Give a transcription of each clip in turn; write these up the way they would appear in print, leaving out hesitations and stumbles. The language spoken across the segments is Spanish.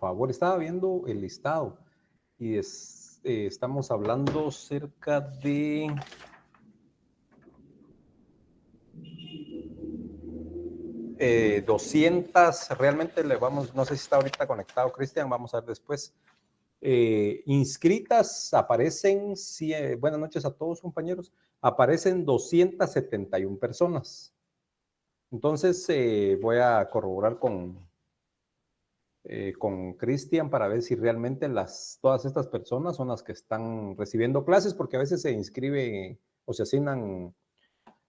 favor, estaba viendo el listado y estamos hablando cerca de 200, realmente le vamos, no sé si está ahorita conectado Cristian, vamos a ver después. Inscritas aparecen, buenas noches a todos compañeros, aparecen 271 personas. Entonces voy a corroborar con Cristian para ver si realmente todas estas personas son las que están recibiendo clases, porque a veces se inscribe o se asignan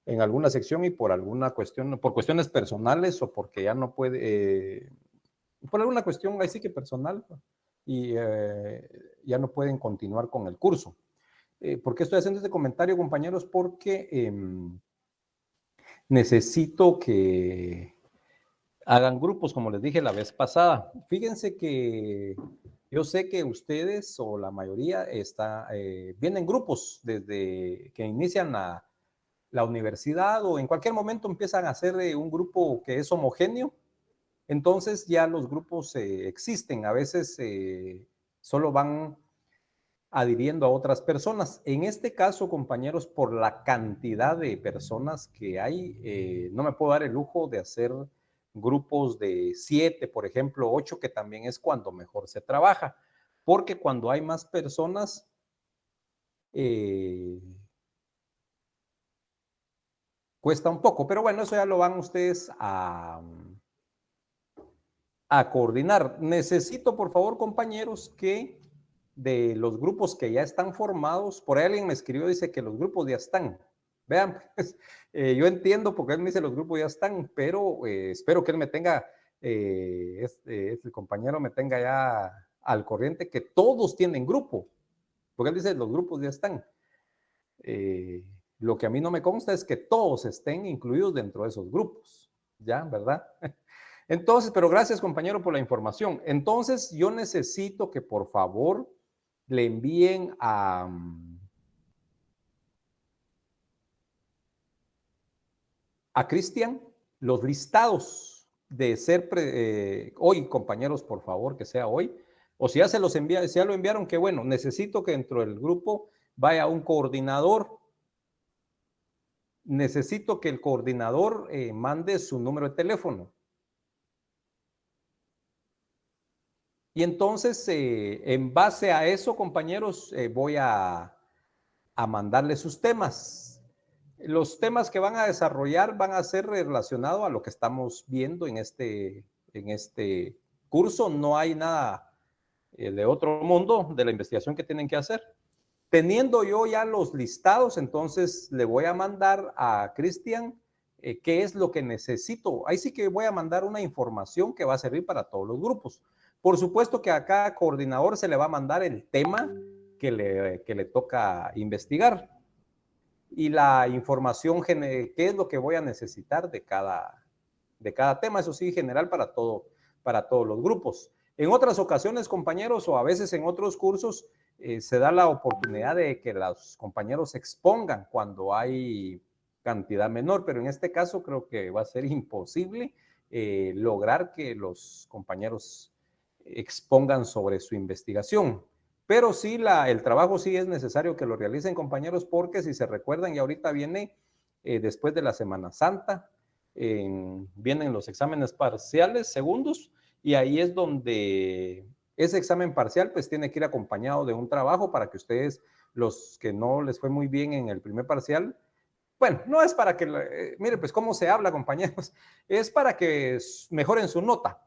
en alguna sección y por alguna cuestión, por cuestiones personales o porque ya no puede, por alguna cuestión ahí sí que personal, y ya no pueden continuar con el curso. ¿Por qué estoy haciendo este comentario, compañeros? Porque necesito que hagan grupos, como les dije la vez pasada. Fíjense que yo sé que ustedes o la mayoría vienen grupos desde que inician la universidad o en cualquier momento empiezan a hacer un grupo que es homogéneo. Entonces ya los grupos existen. A veces solo van adhiriendo a otras personas. En este caso, compañeros, por la cantidad de personas que hay, no me puedo dar el lujo de hacer grupos de 7, por ejemplo, 8, que también es cuando mejor se trabaja, porque cuando hay más personas, cuesta un poco, pero bueno, eso ya lo van ustedes a coordinar. Necesito, por favor, compañeros, que de los grupos que ya están formados, por ahí alguien me escribió, dice que los grupos ya están. Vean, pues, yo entiendo porque él me dice los grupos ya están, pero espero que él me tenga, este compañero me tenga ya al corriente que todos tienen grupo, porque él dice los grupos ya están. Lo que a mí no me consta es que todos estén incluidos dentro de esos grupos, ¿ya? ¿Verdad? Entonces, pero gracias compañero por la información. Entonces, yo necesito que por favor le envíen a Cristian los listados de ser hoy, compañeros, por favor, que sea hoy. O si ya se los envía, si ya lo enviaron, qué bueno. Necesito que dentro del grupo vaya un coordinador. Necesito que el coordinador mande su número de teléfono. Y entonces, en base a eso, compañeros, voy a mandarle sus temas. Los temas que van a desarrollar van a ser relacionados a lo que estamos viendo en este curso. No hay nada de otro mundo de la investigación que tienen que hacer. Teniendo yo ya los listados, entonces le voy a mandar a Cristian qué es lo que necesito. Ahí sí que voy a mandar una información que va a servir para todos los grupos. Por supuesto que a cada coordinador se le va a mandar el tema que le toca investigar y la información, qué es lo que voy a necesitar de cada tema, eso sí, general para todos los grupos. En otras ocasiones, compañeros, o a veces en otros cursos, se da la oportunidad de que los compañeros expongan cuando hay cantidad menor, pero en este caso creo que va a ser imposible lograr que los compañeros expongan sobre su investigación. Pero sí, el trabajo sí es necesario que lo realicen, compañeros, porque si se recuerdan, y ahorita viene después de la Semana Santa, vienen los exámenes parciales segundos, y ahí es donde ese examen parcial pues tiene que ir acompañado de un trabajo para que ustedes, los que no les fue muy bien en el primer parcial, bueno, no es para que, mire pues cómo se habla, compañeros, es para que mejoren su nota,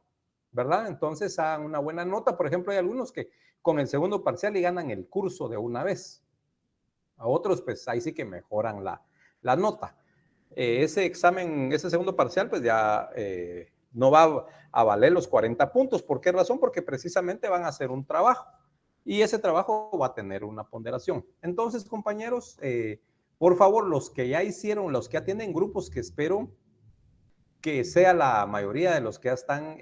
¿verdad? Entonces hagan una buena nota. Por ejemplo, hay algunos que con el segundo parcial y ganan el curso de una vez. A otros, pues ahí sí que mejoran la nota. Ese examen, ese segundo parcial, pues ya no va a valer los 40 puntos. ¿Por qué razón? Porque precisamente van a hacer un trabajo y ese trabajo va a tener una ponderación. Entonces, compañeros, por favor, los que ya hicieron, los que ya tienen grupos, que espero que sea la mayoría de los que ya están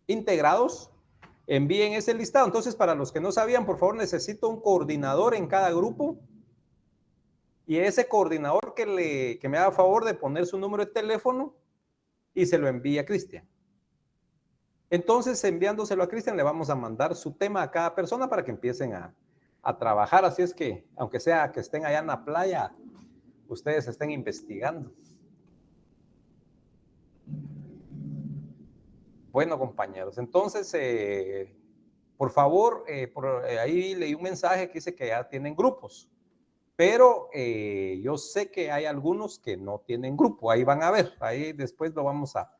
integrados, envíen ese listado. Entonces, para los que no sabían, por favor, necesito un coordinador en cada grupo y ese coordinador que me haga favor de poner su número de teléfono y se lo envía a Cristian. Entonces, enviándoselo a Cristian, le vamos a mandar su tema a cada persona para que empiecen a trabajar. Así es que, aunque sea que estén allá en la playa, ustedes estén investigando. Bueno, compañeros, entonces, por favor, ahí leí un mensaje que dice que ya tienen grupos, pero yo sé que hay algunos que no tienen grupo. Ahí van a ver, ahí después lo vamos a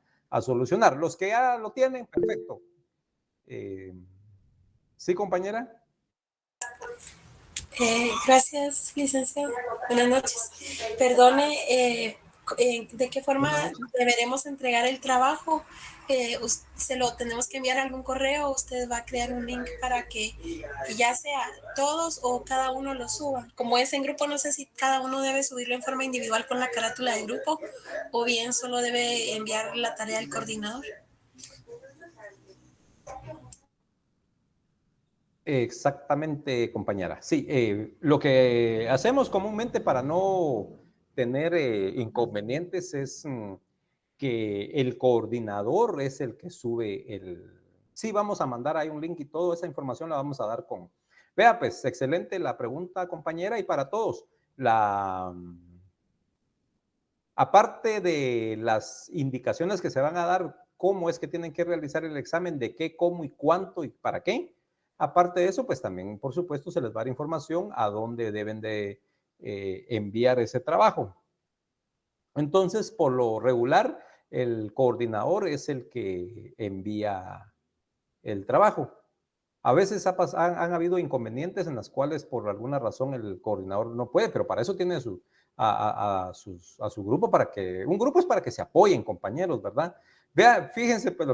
solucionar. Los que ya lo tienen, perfecto. ¿Sí, compañera? Gracias, licenciado. Buenas noches. Perdone, ¿de qué forma deberemos entregar el trabajo? ¿Se lo tenemos que enviar a algún correo? ¿Usted va a crear un link para que ya sea todos o cada uno lo suba? Como es en grupo, no sé si cada uno debe subirlo en forma individual con la carátula del grupo o bien solo debe enviar la tarea al coordinador. Exactamente, compañera. Sí, lo que hacemos comúnmente para no tener inconvenientes es que el coordinador es el que sube el... Sí, vamos a mandar ahí un link y toda esa información la vamos a dar con... Vea, pues, excelente la pregunta, compañera, y para todos, aparte de las indicaciones que se van a dar, cómo es que tienen que realizar el examen, de qué, cómo y cuánto y para qué. Aparte de eso, pues también, por supuesto, se les va a dar información a dónde deben de enviar ese trabajo. Entonces, por lo regular, el coordinador es el que envía el trabajo. A veces han habido inconvenientes en las cuales por alguna razón el coordinador no puede, pero para eso tiene a su grupo, para que, un grupo es para que se apoyen, compañeros, ¿verdad? Vea, fíjense pues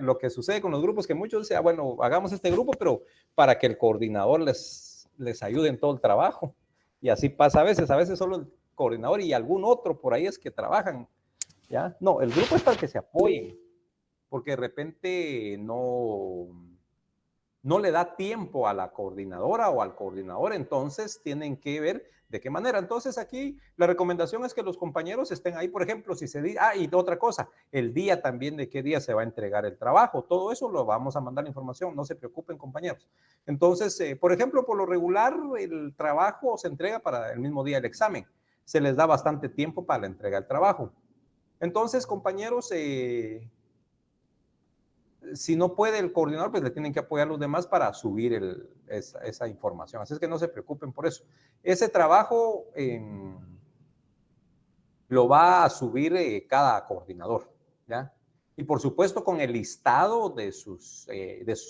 lo que sucede con los grupos, que muchos dicen, bueno, hagamos este grupo, pero para que el coordinador les ayude en todo el trabajo. Y así pasa a veces solo el coordinador y algún otro por ahí es que trabajan, ¿ya? No, el grupo es para que se apoyen, porque de repente no le da tiempo a la coordinadora o al coordinador, entonces tienen que ver de qué manera. Entonces aquí la recomendación es que los compañeros estén ahí, por ejemplo, si se dice, y otra cosa, el día también de qué día se va a entregar el trabajo, todo eso lo vamos a mandar la información, no se preocupen, compañeros. Entonces, por ejemplo, por lo regular, el trabajo se entrega para el mismo día del examen, se les da bastante tiempo para la entrega del trabajo. Entonces, compañeros, si no puede el coordinador, pues le tienen que apoyar a los demás para subir esa información. Así es que no se preocupen por eso. Ese trabajo lo va a subir cada coordinador, ¿ya? Y por supuesto con el listado de sus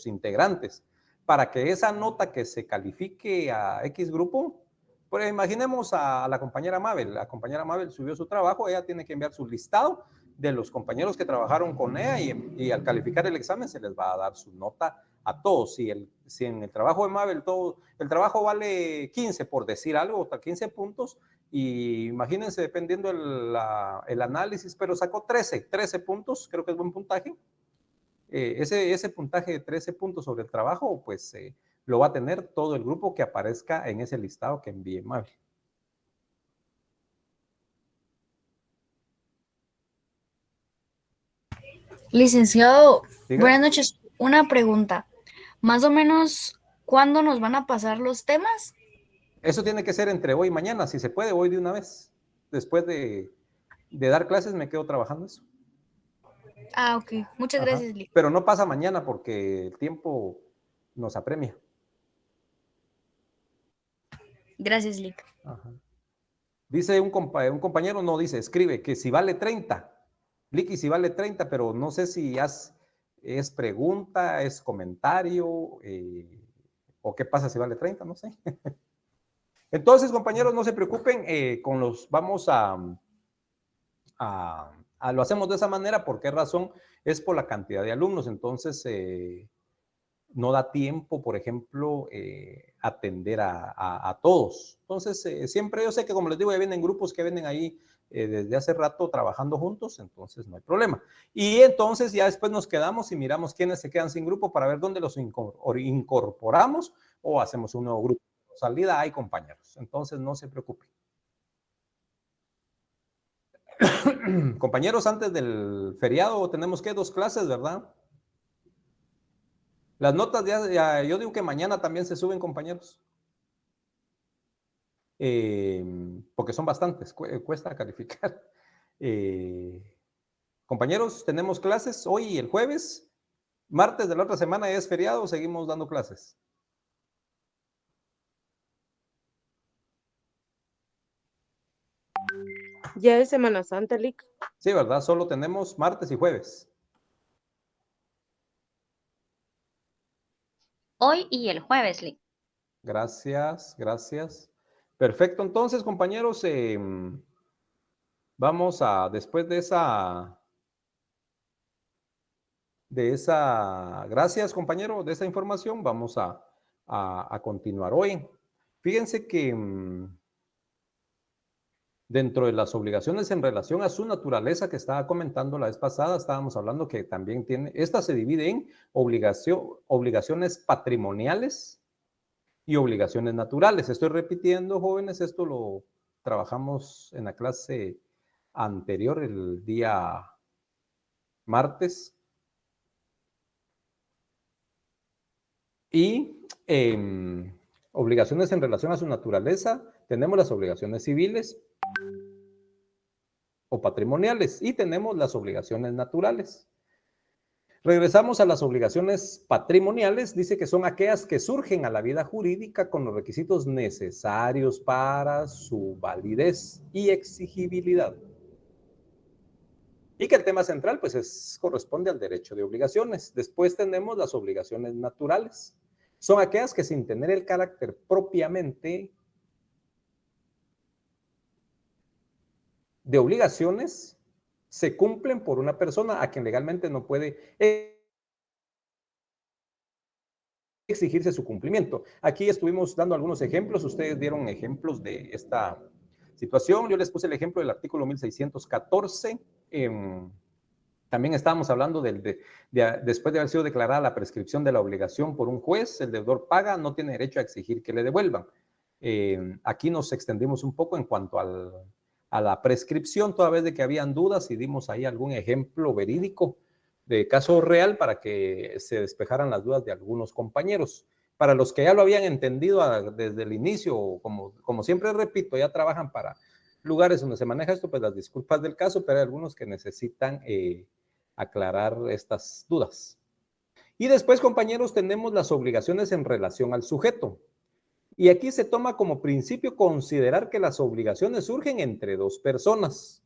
integrantes, para que esa nota que se califique a X grupo, pues imaginemos a la compañera Mabel. La compañera Mabel subió su trabajo, ella tiene que enviar su listado de los compañeros que trabajaron con ella y al calificar el examen se les va a dar su nota a todos. Si en el trabajo de Mabel el trabajo vale 15 por decir algo, 15 puntos, y imagínense dependiendo el análisis, pero sacó 13 puntos, creo que es buen puntaje. Ese puntaje de 13 puntos sobre el trabajo, pues lo va a tener todo el grupo que aparezca en ese listado que envíe Mabel. Licenciado, ¿Diga? buenas noches. Una pregunta. Más o menos, ¿cuándo nos van a pasar los temas? Eso tiene que ser entre hoy y mañana, si se puede, hoy de una vez. Después de dar clases me quedo trabajando eso. Ah, ok. Muchas Ajá. gracias, Lick. Pero no pasa mañana porque el tiempo nos apremia. Gracias, Lick. Ajá. Dice un compañero, no dice, escribe que si vale 30. Licky, si vale 30, pero no sé si es pregunta, es comentario, o qué pasa si vale 30, no sé. Entonces, compañeros, no se preocupen, vamos lo hacemos de esa manera. ¿Por qué razón? Es por la cantidad de alumnos. Entonces, no da tiempo, por ejemplo, atender a todos. Entonces, siempre yo sé que, como les digo, ya vienen grupos que vienen ahí desde hace rato trabajando juntos, entonces no hay problema. Y entonces ya después nos quedamos y miramos quiénes se quedan sin grupo para ver dónde los incorporamos o hacemos un nuevo grupo. Salida hay, compañeros. Entonces, no se preocupen. Compañeros, antes del feriado tenemos que 2 clases, ¿verdad? Las notas yo digo que mañana también se suben, compañeros. Porque son bastantes, cuesta calificar. Compañeros, tenemos clases hoy y el jueves. Martes de la otra semana ya es feriado, seguimos dando clases. Ya es Semana Santa, Lick. Sí, ¿verdad? Solo tenemos martes y jueves. Hoy y el jueves, Lick. Gracias, gracias. Perfecto, entonces, compañeros, vamos a, después de esa, gracias, compañero, de esa información, vamos a continuar hoy. Fíjense que dentro de las obligaciones en relación a su naturaleza que estaba comentando la vez pasada, estábamos hablando que también tiene, esta se divide en obligaciones patrimoniales y obligaciones naturales. Estoy repitiendo, jóvenes, esto lo trabajamos en la clase anterior, el día martes. Y obligaciones en relación a su naturaleza, tenemos las obligaciones civiles o patrimoniales y tenemos las obligaciones naturales. Regresamos a las obligaciones patrimoniales, dice que son aquellas que surgen a la vida jurídica con los requisitos necesarios para su validez y exigibilidad. Y que el tema central pues corresponde al derecho de obligaciones. Después tenemos las obligaciones naturales. Son aquellas que sin tener el carácter propiamente de obligaciones se cumplen por una persona a quien legalmente no puede exigirse su cumplimiento. Aquí estuvimos dando algunos ejemplos, ustedes dieron ejemplos de esta situación, yo les puse el ejemplo del artículo 1614, también estábamos hablando después de haber sido declarada la prescripción de la obligación por un juez, el deudor paga, no tiene derecho a exigir que le devuelvan. Aquí nos extendimos un poco en cuanto a la prescripción, toda vez de que habían dudas y dimos ahí algún ejemplo verídico de caso real para que se despejaran las dudas de algunos compañeros. Para los que ya lo habían entendido desde el inicio, como siempre repito, ya trabajan para lugares donde se maneja esto, pues las disculpas del caso, pero hay algunos que necesitan aclarar estas dudas. Y después, compañeros, tenemos las obligaciones en relación al sujeto. Y aquí se toma como principio considerar que las obligaciones surgen entre dos personas.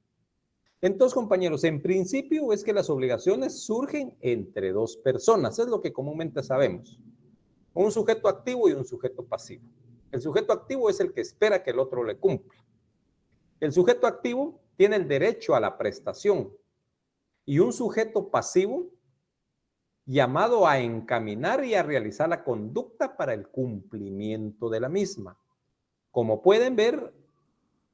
Entonces, compañeros, en principio es que las obligaciones surgen entre dos personas. Es lo que comúnmente sabemos. Un sujeto activo y un sujeto pasivo. El sujeto activo es el que espera que el otro le cumpla. El sujeto activo tiene el derecho a la prestación y un sujeto pasivo llamado a encaminar y a realizar la conducta para el cumplimiento de la misma. Como pueden ver,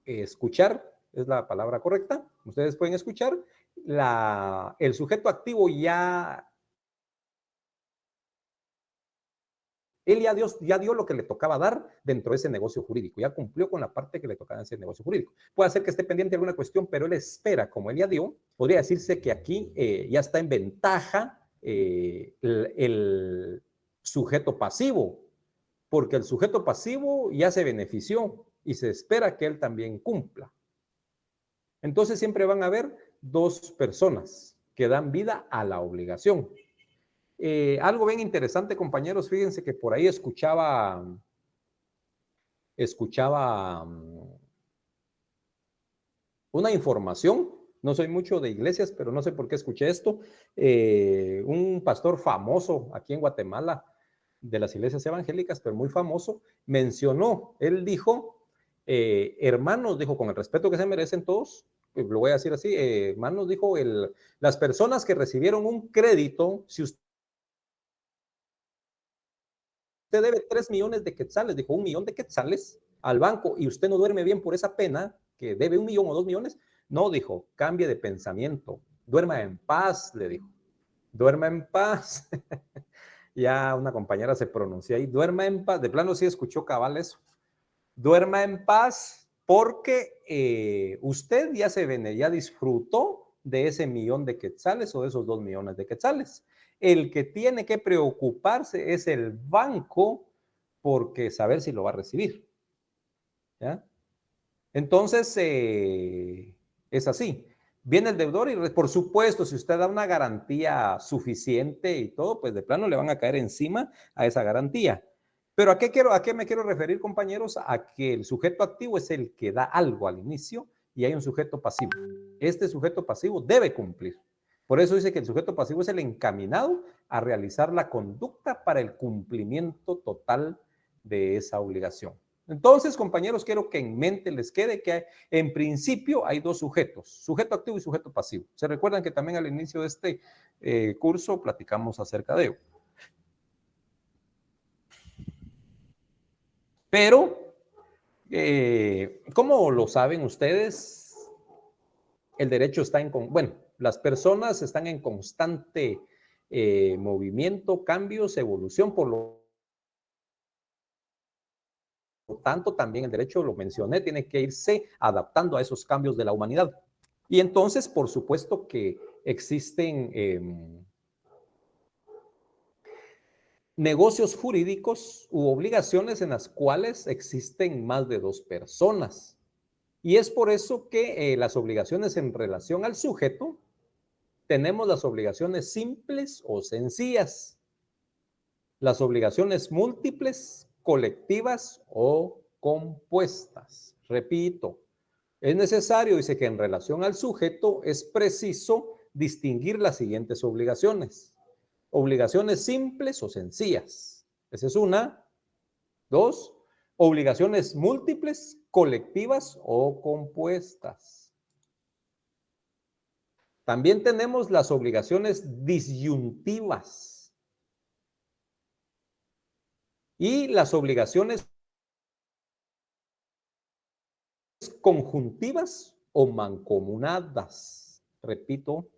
escuchar es la palabra correcta. Ustedes pueden escuchar, el sujeto activo él ya dio lo que le tocaba dar dentro de ese negocio jurídico, ya cumplió con la parte que le tocaba en ese negocio jurídico. Puede ser que esté pendiente de alguna cuestión, pero él espera, como él ya dio, podría decirse que aquí ya está en ventaja el sujeto pasivo, porque el sujeto pasivo ya se benefició y se espera que él también cumpla. Entonces siempre van a haber dos personas que dan vida a la obligación. Algo bien interesante, compañeros, fíjense que por ahí escuchaba una información, no soy mucho de iglesias, pero no sé por qué escuché esto, un pastor famoso aquí en Guatemala, de las iglesias evangélicas, pero muy famoso, mencionó, él dijo, hermanos, dijo, con el respeto que se merecen todos, lo voy a decir así, hermanos, dijo, las personas que recibieron un crédito, si usted debe 3 millones de quetzales, dijo 1 millón de quetzales al banco y usted no duerme bien por esa pena, que debe 1 millón o 2 millones, no, dijo, cambie de pensamiento, duerma en paz, le dijo, duerma en paz. Ya una compañera se pronunció ahí, duerma en paz, de plano sí escuchó cabal eso, duerma en paz porque usted ya ya disfrutó de ese 1 millón de quetzales o de esos 2 millones de quetzales. El que tiene que preocuparse es el banco porque saber si lo va a recibir. ¿Ya? Entonces, es así. Viene el deudor y, por supuesto, si usted da una garantía suficiente y todo, pues de plano le van a caer encima a esa garantía. Pero ¿a qué me quiero referir, compañeros? A que el sujeto activo es el que da algo al inicio y hay un sujeto pasivo. Este sujeto pasivo debe cumplir. Por eso dice que el sujeto pasivo es el encaminado a realizar la conducta para el cumplimiento total de esa obligación. Entonces, compañeros, quiero que en mente les quede que en principio hay dos sujetos, sujeto activo y sujeto pasivo. Se recuerdan que también al inicio de este curso platicamos acerca de ello. Pero, ¿cómo lo saben ustedes? El derecho está bueno, las personas están en constante movimiento, cambios, evolución, por lo tanto, también el derecho, lo mencioné, tiene que irse adaptando a esos cambios de la humanidad. Y entonces, por supuesto que existen negocios jurídicos u obligaciones en las cuales existen más de dos personas. Y es por eso que las obligaciones en relación al sujeto, tenemos las obligaciones simples o sencillas, las obligaciones múltiples, colectivas o compuestas. Repito, es necesario, dice que en relación al sujeto es preciso distinguir las siguientes obligaciones. Obligaciones simples o sencillas. Esa es una. Dos, obligaciones múltiples, colectivas o compuestas. También tenemos las obligaciones disyuntivas y las obligaciones conjuntivas o mancomunadas. Repito.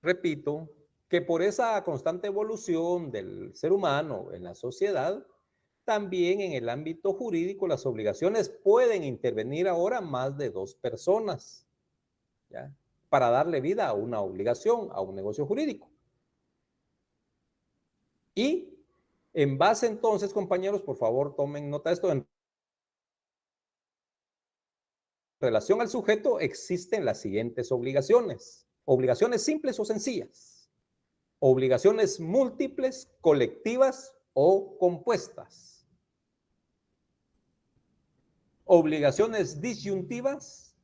Repito que por esa constante evolución del ser humano en la sociedad, también en el ámbito jurídico las obligaciones pueden intervenir ahora más de dos personas, ¿ya? Para darle vida a una obligación, a un negocio jurídico. Y en base entonces, compañeros, por favor tomen nota de esto, en relación al sujeto existen las siguientes obligaciones. Obligaciones simples o sencillas. Obligaciones múltiples, colectivas o compuestas. Obligaciones disyuntivas.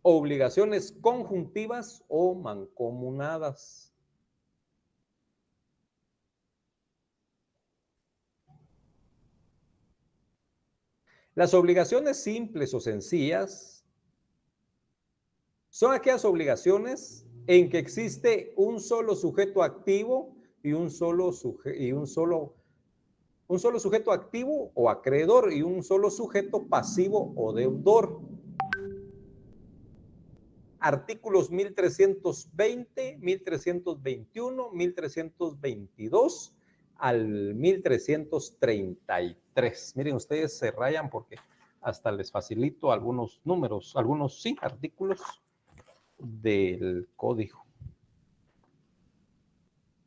Obligaciones conjuntivas o mancomunadas. Las obligaciones simples o sencillas son aquellas obligaciones en que existe un solo sujeto activo y un solo sujeto activo o acreedor y un solo sujeto pasivo o deudor. Artículos 1320, 1321, 1322 al 1333. Miren, ustedes se rayan porque hasta les facilito algunos números, algunos sí, artículos del código.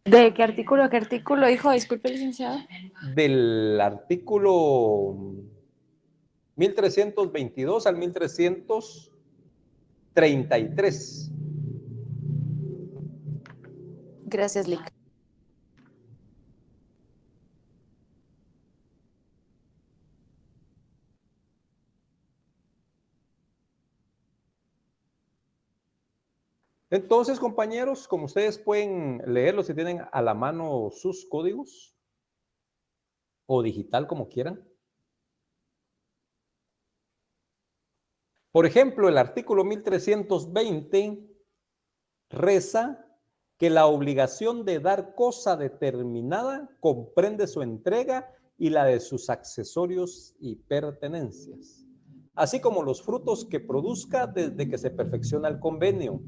¿De qué artículo a qué artículo, hijo? Disculpe, licenciado. Del artículo 1322 al 1333. Gracias, Lic. Entonces, compañeros, como ustedes pueden leerlo si tienen a la mano sus códigos o digital, como quieran. Por ejemplo, el artículo 1320 reza que la obligación de dar cosa determinada comprende su entrega y la de sus accesorios y pertenencias, así como los frutos que produzca desde que se perfecciona el convenio.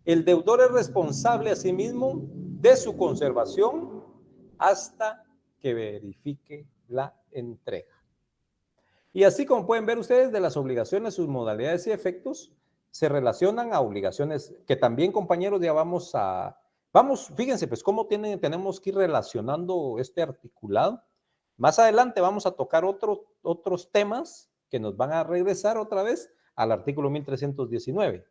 El deudor es responsable asimismo de su conservación hasta que verifique la entrega. Y así como pueden ver ustedes, de las obligaciones, sus modalidades y efectos se relacionan a obligaciones que también, compañeros, ya fíjense, pues cómo tenemos que ir relacionando este articulado. Más adelante vamos a tocar otros temas que nos van a regresar otra vez al artículo 1319.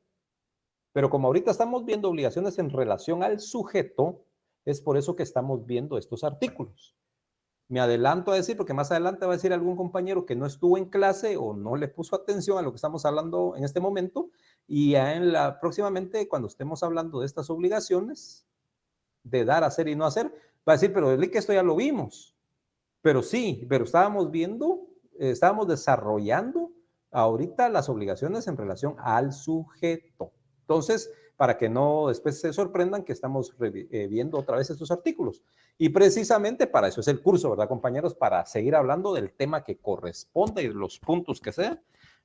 Pero como ahorita estamos viendo obligaciones en relación al sujeto, es por eso que estamos viendo estos artículos. Me adelanto a decir, porque más adelante va a decir algún compañero que no estuvo en clase o no le puso atención a lo que estamos hablando en este momento, y ya próximamente, cuando estemos hablando de estas obligaciones, de dar, hacer y no hacer, va a decir, pero que esto ya lo vimos. Pero sí, pero estábamos desarrollando ahorita las obligaciones en relación al sujeto. Entonces, para que no después se sorprendan que estamos viendo otra vez estos artículos. Y precisamente para eso es el curso, ¿verdad, compañeros? Para seguir hablando del tema que corresponde y los puntos que sean,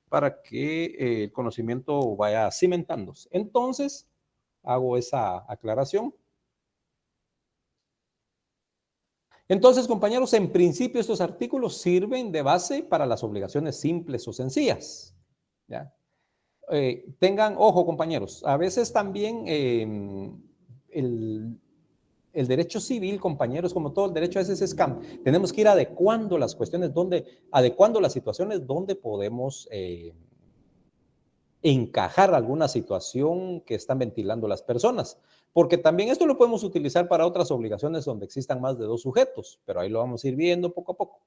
para que el conocimiento vaya cimentándose. Entonces, hago esa aclaración. Entonces, compañeros, en principio estos artículos sirven de base para las obligaciones simples o sencillas. ¿Ya? Tengan ojo, compañeros, a veces también el derecho civil, compañeros, como todo el derecho a veces es tenemos que ir adecuando las cuestiones, adecuando las situaciones donde podemos encajar alguna situación que están ventilando las personas. Porque también esto lo podemos utilizar para otras obligaciones donde existan más de dos sujetos, pero ahí lo vamos a ir viendo poco a poco.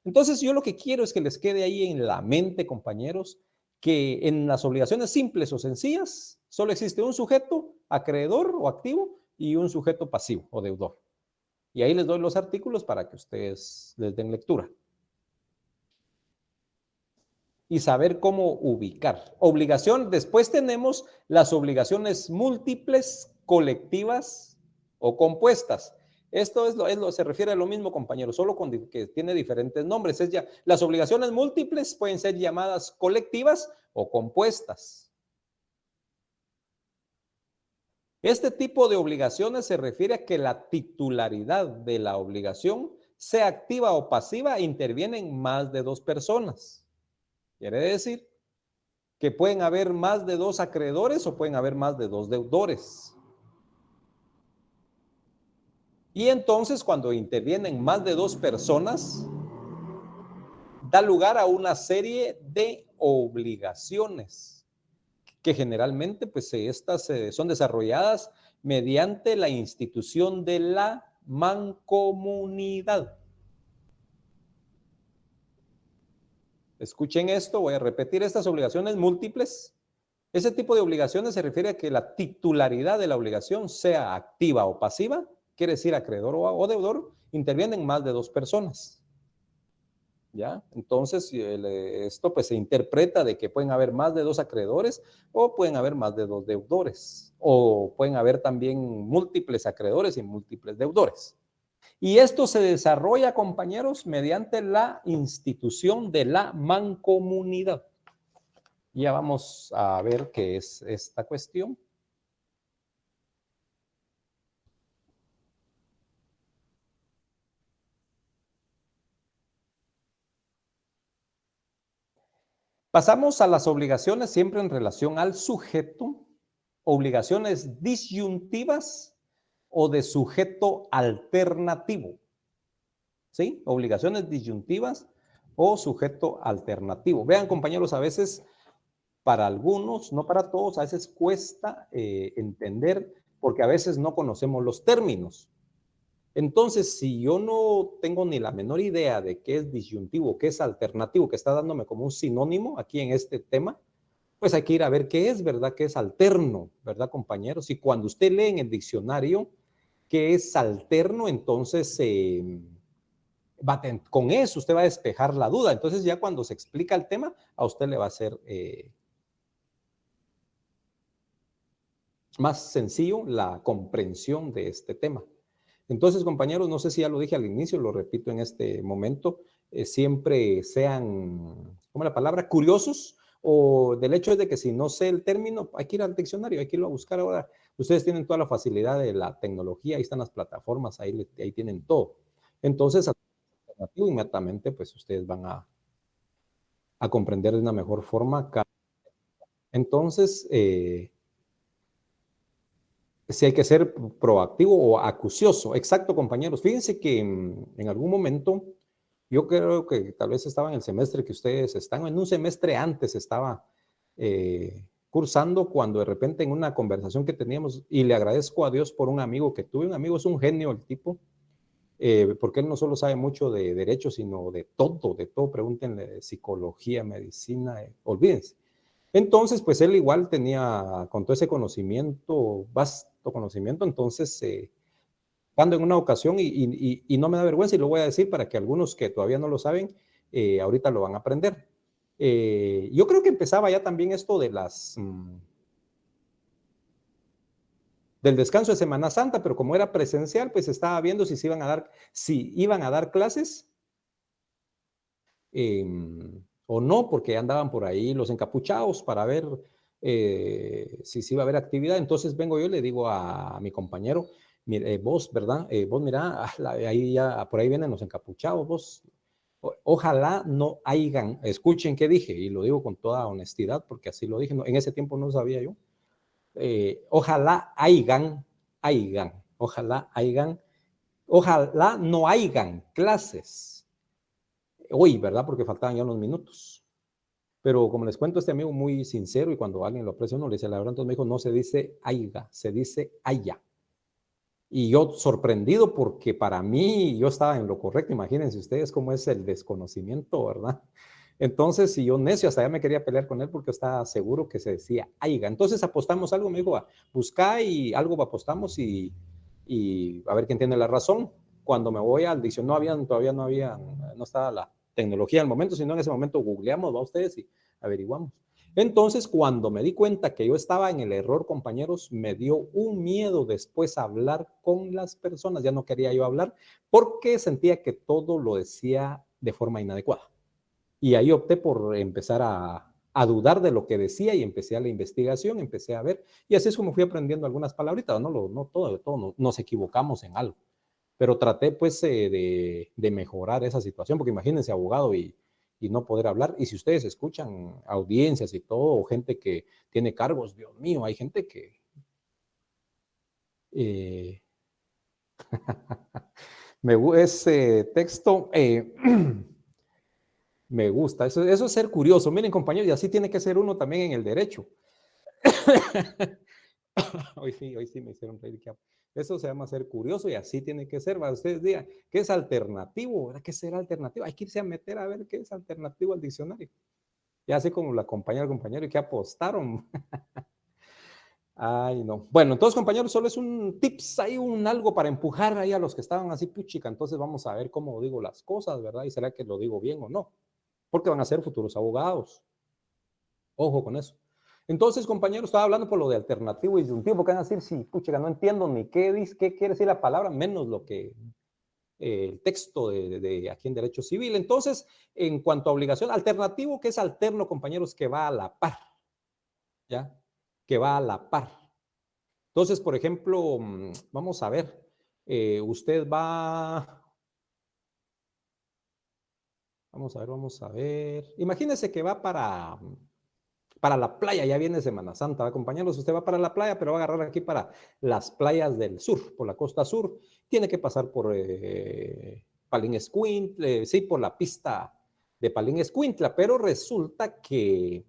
Entonces, yo lo que quiero es que les quede ahí en la mente, compañeros, que en las obligaciones simples o sencillas solo existe un sujeto acreedor o activo y un sujeto pasivo o deudor. Y ahí les doy los artículos para que ustedes les den lectura. Y saber cómo ubicar. Obligación, después tenemos las obligaciones múltiples, colectivas o compuestas. Esto se refiere a lo mismo, compañeros, solo que tiene diferentes nombres. Las obligaciones múltiples pueden ser llamadas colectivas o compuestas. Este tipo de obligaciones se refiere a que la titularidad de la obligación, sea activa o pasiva, intervienen más de dos personas. Quiere decir que pueden haber más de dos acreedores o pueden haber más de dos deudores. Y entonces, cuando intervienen más de dos personas, da lugar a una serie de obligaciones que generalmente, pues, estas son desarrolladas mediante la institución de la mancomunidad. Escuchen esto, voy a repetir estas obligaciones múltiples. Ese tipo de obligaciones se refiere a que la titularidad de la obligación, sea activa o pasiva, quiere decir acreedor o deudor, intervienen más de dos personas. ¿Ya? Entonces, esto pues se interpreta de que pueden haber más de dos acreedores o pueden haber más de dos deudores, o pueden haber también múltiples acreedores y múltiples deudores. Y esto se desarrolla, compañeros, mediante la institución de la mancomunidad. Ya vamos a ver qué es esta cuestión. Pasamos a las obligaciones siempre en relación al sujeto, obligaciones disyuntivas o de sujeto alternativo. ¿Sí? Obligaciones disyuntivas o sujeto alternativo. Vean, compañeros, a veces para algunos, no para todos, a veces cuesta entender porque a veces no conocemos los términos. Entonces, si yo no tengo ni la menor idea de qué es disyuntivo, qué es alternativo, que está dándome como un sinónimo aquí en este tema, pues hay que ir a ver qué es, ¿verdad? ¿Qué es alterno? ¿Verdad, compañeros? Y cuando usted lee en el diccionario qué es alterno, entonces con eso usted va a despejar la duda. Entonces ya cuando se explica el tema, a usted le va a ser más sencillo la comprensión de este tema. Entonces, compañeros, no sé si ya lo dije al inicio, lo repito en este momento, siempre sean, ¿cómo es la palabra? Curiosos, o del hecho de que si no sé el término, hay que ir al diccionario, hay que irlo a buscar ahora. Ustedes tienen toda la facilidad de la tecnología, ahí están las plataformas, ahí tienen todo. Entonces, inmediatamente, pues ustedes van a a comprender de una mejor forma. Entonces, si hay que ser proactivo o acucioso. Exacto, compañeros. Fíjense que en algún momento, yo creo que tal vez estaba en el semestre que ustedes están, en un semestre antes estaba cursando, cuando de repente en una conversación que teníamos, y le agradezco a Dios por un amigo que tuve, un amigo es un genio el tipo, porque él no solo sabe mucho de derecho, sino de todo. Pregúntenle de psicología, medicina, olvídense. Entonces, pues él igual tenía, con todo ese conocimiento, vasto conocimiento, entonces, cuando en una ocasión, y no me da vergüenza, y lo voy a decir para que algunos que todavía no lo saben, ahorita lo van a aprender. Yo creo que empezaba ya también esto de del descanso de Semana Santa, pero como era presencial, pues estaba viendo si iban a dar clases o no, porque andaban por ahí los encapuchados para ver si se iba a haber actividad. Entonces vengo yo y le digo a mi compañero, vos, ¿verdad? Vos mirá, ahí ya, por ahí vienen los encapuchados, vos. Ojalá no hayan, escuchen qué dije, y lo digo con toda honestidad, porque así lo dije, no, en ese tiempo no sabía yo. Ojalá ojalá no hayan clases hoy, ¿verdad? Porque faltaban ya unos minutos. Pero como les cuento, este amigo muy sincero, y cuando alguien lo aprecia uno le dice la verdad, entonces me dijo, no se dice haiga, se dice haya. Y yo sorprendido porque para mí yo estaba en lo correcto. Imagínense ustedes cómo es el desconocimiento, ¿verdad? Entonces, si yo necio, hasta ya me quería pelear con él porque estaba seguro que se decía haiga. Entonces apostamos algo, me dijo, busca y algo apostamos y a ver quién tiene la razón. Cuando me voy al diccionario, todavía no estaba la tecnología al momento, sino en ese momento googleamos, va ustedes y averiguamos. Entonces, cuando me di cuenta que yo estaba en el error, compañeros, me dio un miedo después hablar con las personas. Ya no quería yo hablar porque sentía que todo lo decía de forma inadecuada. Y ahí opté por empezar a dudar de lo que decía y empecé a la investigación, empecé a ver. Y así es como fui aprendiendo algunas palabritas. No todo, nos equivocamos en algo. Pero traté pues de mejorar esa situación, porque imagínense abogado y no poder hablar. Y si ustedes escuchan audiencias y todo, o gente que tiene cargos, Dios mío, hay gente que... ese texto me gusta, eso es ser curioso. Miren compañeros, y así tiene que ser uno también en el derecho. Hoy sí me hicieron reír. Eso se llama ser curioso y así tiene que ser. Ustedes digan, ¿qué es alternativo? ¿Qué será alternativo? Hay que irse a meter a ver qué es alternativo al diccionario. Ya así como la compañera, el compañero, y que apostaron. Ay, no. Bueno, entonces, compañeros, solo es un tips, hay un algo para empujar ahí a los que estaban así, puchica. Entonces vamos a ver cómo digo las cosas, ¿verdad? Y será que lo digo bien o no. Porque van a ser futuros abogados. Ojo con eso. Entonces, compañeros, estaba hablando por lo de alternativo y disyuntivo, porque van a decir, sí, puchica, no entiendo ni qué quiere decir la palabra, menos lo que el texto de aquí en Derecho Civil. Entonces, en cuanto a obligación, alternativo, que es alterno, compañeros, que va a la par, ¿ya? Que va a la par. Entonces, por ejemplo, vamos a ver, usted va, vamos a ver, imagínese que va para la playa, ya viene Semana Santa, ¿va, compañeros? Usted va para la playa, pero va a agarrar aquí para las playas del sur, por la costa sur. Tiene que pasar por Palín Escuintla, sí, por la pista de Palín Escuintla, pero resulta que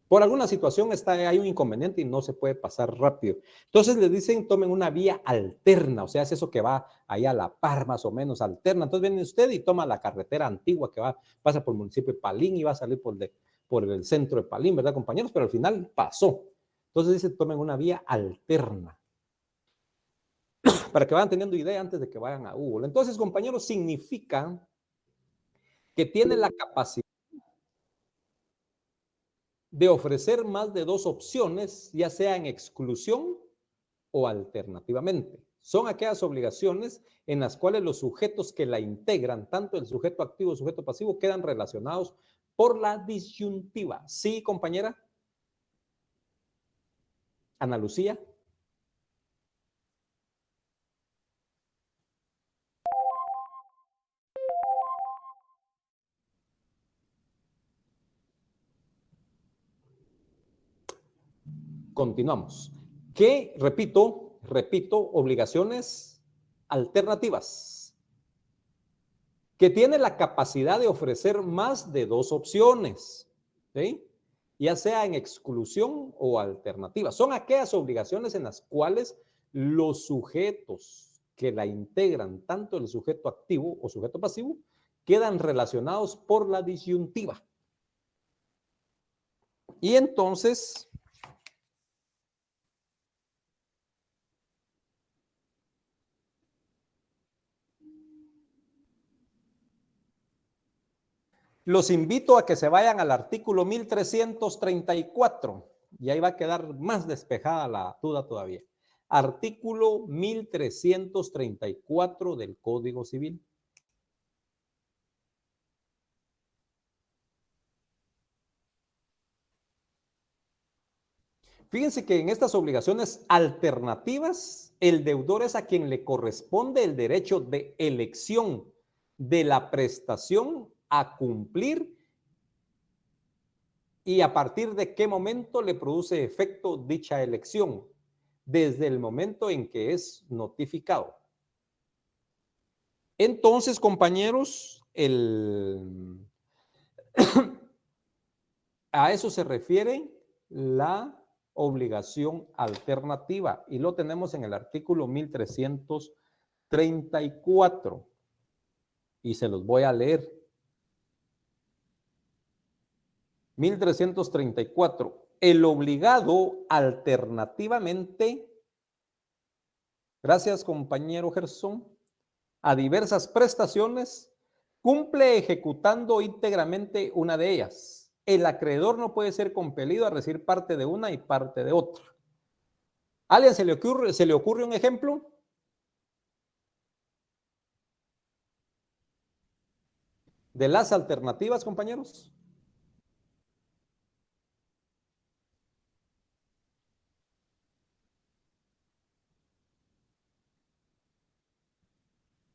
por alguna situación hay un inconveniente y no se puede pasar rápido. Entonces les dicen, tomen una vía alterna, o sea, es eso que va ahí a la par más o menos, alterna. Entonces viene usted y toma la carretera antigua que pasa por el municipio de Palín y va a salir por el centro de Palín, ¿verdad, compañeros? Pero al final pasó. Entonces dice, tomen una vía alterna, para que vayan teniendo idea antes de que vayan a Google. Entonces, compañeros, significa que tiene la capacidad de ofrecer más de dos opciones, ya sea en exclusión o alternativamente. Son aquellas obligaciones en las cuales los sujetos que la integran, tanto el sujeto activo y el sujeto pasivo, quedan relacionados por la disyuntiva. ¿Sí, compañera? Ana Lucía. Continuamos. Que, repito, obligaciones alternativas. Que tiene la capacidad de ofrecer más de dos opciones, ¿sí? Ya sea en exclusión o alternativa. Son aquellas obligaciones en las cuales los sujetos que la integran, tanto el sujeto activo o sujeto pasivo, quedan relacionados por la disyuntiva. Y entonces, los invito a que se vayan al artículo 1334 y ahí va a quedar más despejada la duda todavía. Artículo 1334 del Código Civil. Fíjense que en estas obligaciones alternativas, el deudor es a quien le corresponde el derecho de elección de la prestación a cumplir y a partir de qué momento le produce efecto dicha elección, desde el momento en que es notificado. Entonces, compañeros, a eso se refiere la obligación alternativa y lo tenemos en el artículo 1334 y se los voy a leer. 1334. El obligado alternativamente, gracias compañero Gerson, a diversas prestaciones, cumple ejecutando íntegramente una de ellas. El acreedor no puede ser compelido a recibir parte de una y parte de otra. ¿A alguien se le ocurre un ejemplo? De las alternativas, compañeros.